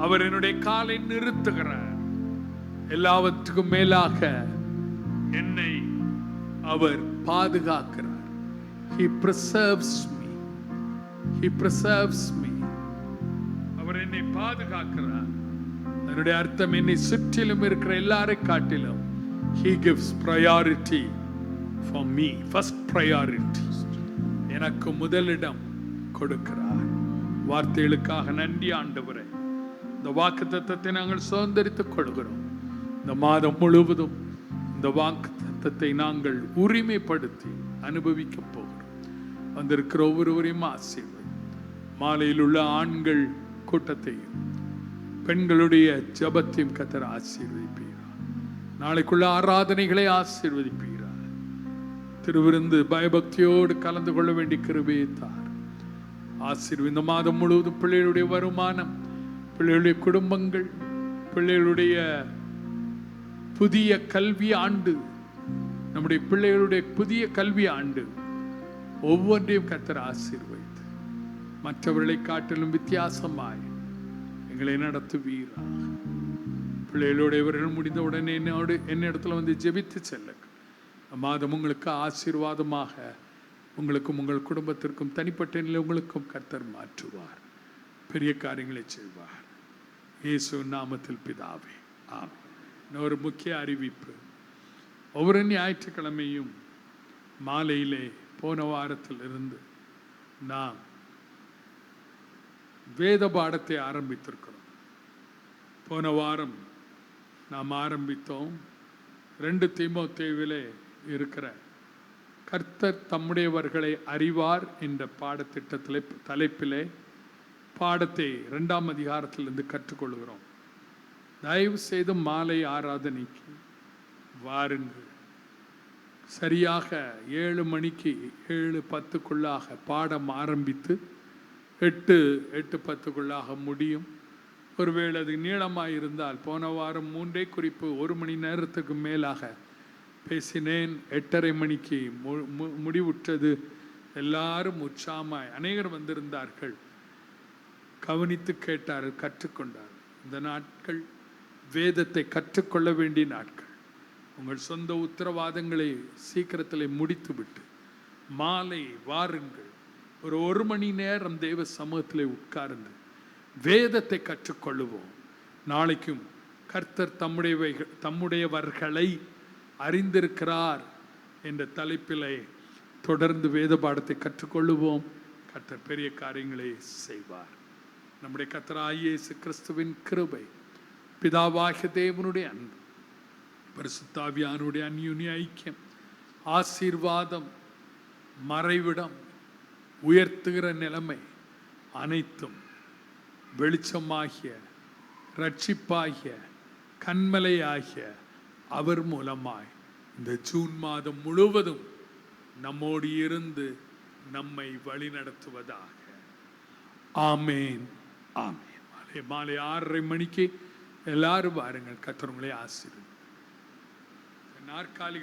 அவர் என்னுடைய காலை நிறுத்துகிறார். எல்லாவற்றுக்கும் மேலாக என்னை அவர் பாதுகாக்கிறார். He preserves me. He preserves me. அவர் என்னை பாதுகாக்கிறார். அதனுடைய அர்த்தம் என்னை சுற்றிலும் இருக்கிற எல்லாரை காட்டிலும் He gives priority for me. First priority. எனக்கு முதலிடம் கொடுக்கிறார். வார்த்தைகளுக்காக நன்றி ஆண்டவரே. இந்த வாக்குத்தத்தத்தை நாங்கள் சுதந்திரித்துக் கொள்கிறோம். இந்த மாதம் முழுவதும் இந்த வாக்குத்தத்தத்தை நாங்கள் உரிமைப்படுத்தி அனுபவிக்க போகிறோம். வந்திருக்கிற ஒவ்வொருவரையும் ஆசீர்வதி. மாலையில் உள்ள ஆண்கள் கூட்டத்தையும் பெண்களுடைய ஜபத்தையும் கர்த்தர் ஆசீர்வதிப்பீரா. நாளைக்குள்ள ஆராதனைகளை ஆசீர்வதிப்பீரா. திருவிருந்து பயபக்தியோடு கலந்து கொள்ள வேண்டிய கிருபையை தார். ஆசீர்வதி. இந்த மாதம் முழுவதும் பிள்ளைகளுடைய வருமானம், பிள்ளைகளுடைய குடும்பங்கள், பிள்ளைகளுடைய புதிய கல்வி ஆண்டு, நம்முடைய பிள்ளைகளுடைய புதிய கல்வி ஆண்டு ஒவ்வொன்றையும் கர்த்தர் ஆசீர்வதித்து மற்றவர்களை காட்டிலும் வித்தியாசமாய் எங்களை நடத்துவீராக. பிள்ளைகளோடு இவர்கள் முடிந்த உடனே என்னிடத்துல வந்து ஜெபித்து செல்லுங்கள். மாதம் உங்களுக்கு ஆசீர்வாதமாக உங்களுக்கும் உங்கள் குடும்பத்திற்கும் தனிப்பட்ட நிலை உங்களுக்கும் கர்த்தர் மாற்றுவார். பெரிய காரியங்களை செய்வார். இயேசு நாமத்தில் பிதாவே, ஆமென். இன்னொரு முக்கிய அறிவிப்பு. ஒவ்வொரு ஞாயிற்றுக்கிழமையும் மாலையிலே போன வாரத்தில் இருந்து நாம் வேத பாடத்தை ஆரம்பித்திருக்கிறோம். போன வாரம் நாம் ஆரம்பித்தோம் 2 தீமோத்தேயுவிலே இருக்கிற கர்த்தர் தம்முடையவர்களை அறிவார் என்ற பாடத்திட்டத்திலே தலைப்பிலே பாடத்தை 2ஆம் அதிகாரத்திலிருந்து கற்றுக்கொள்கிறோம். தயவு செய்து மாலை ஆராதனைக்கு வாருங்கள். சரியாக 7 மணிக்கு 7:10 பாடம் ஆரம்பித்து 8:10 முடியும். ஒருவேளை அது நீளமாக இருந்தால், போன வாரம் 3 குறிப்பு 1 மணி நேரத்துக்கு மேலாக பேசினேன். 8:30 மணிக்கு முடிவுற்றது. எல்லாரும் உற்சாகமாய் அநேகர் வந்திருந்தார்கள். கவனித்து கேட்டார்கள், கற்றுக்கொண்டார்கள். இந்த நாட்கள் வேதத்தை கற்றுக்கொள்ள வேண்டிய நாட்கள். உங்கள் சொந்த உத்தரவாதங்களை சீக்கிரத்தில் முடித்துவிட்டு மாலை வாருங்கள். ஒரு 1 மணி நேரம் தேவ சமூகத்தில் உட்கார்ந்து வேதத்தை கற்றுக்கொள்ளுவோம். நாளைக்கும் கர்த்தர் தம்முடையவர்களை அறிந்திருக்கிறார் என்ற தலைப்பிலே தொடர்ந்து வேத பாடத்தை கற்றுக்கொள்ளுவோம். கர்த்தர் பெரிய காரியங்களை செய்வார். நம்முடைய கர்த்தராகிய இயேசு கிறிஸ்துவின் கிருபை, பிதாவாகிய தேவனுடைய அன்பு, பரிசுத்தாவியானுடைய அந்யுன்ய ஐக்கியம், ஆசீர்வாதம், மறைவிடம், உயர்த்துகிற நிலைமை அனைத்தும் வெளிச்சமாகிய ரட்சிப்பாகிய கண்மலையாகிய அவர் மூலமாய் இந்த ஜூன் மாதம் முழுவதும் நம்மோடு இருந்து நம்மை வழிநடத்துவதாக. ஆமேன், ஆமேன். மாலை 6:30 மணிக்கு எல்லாரும் பாருங்கள். கர்த்தர் உங்களை ஆசீர்வதிப்பார். நாற்காலி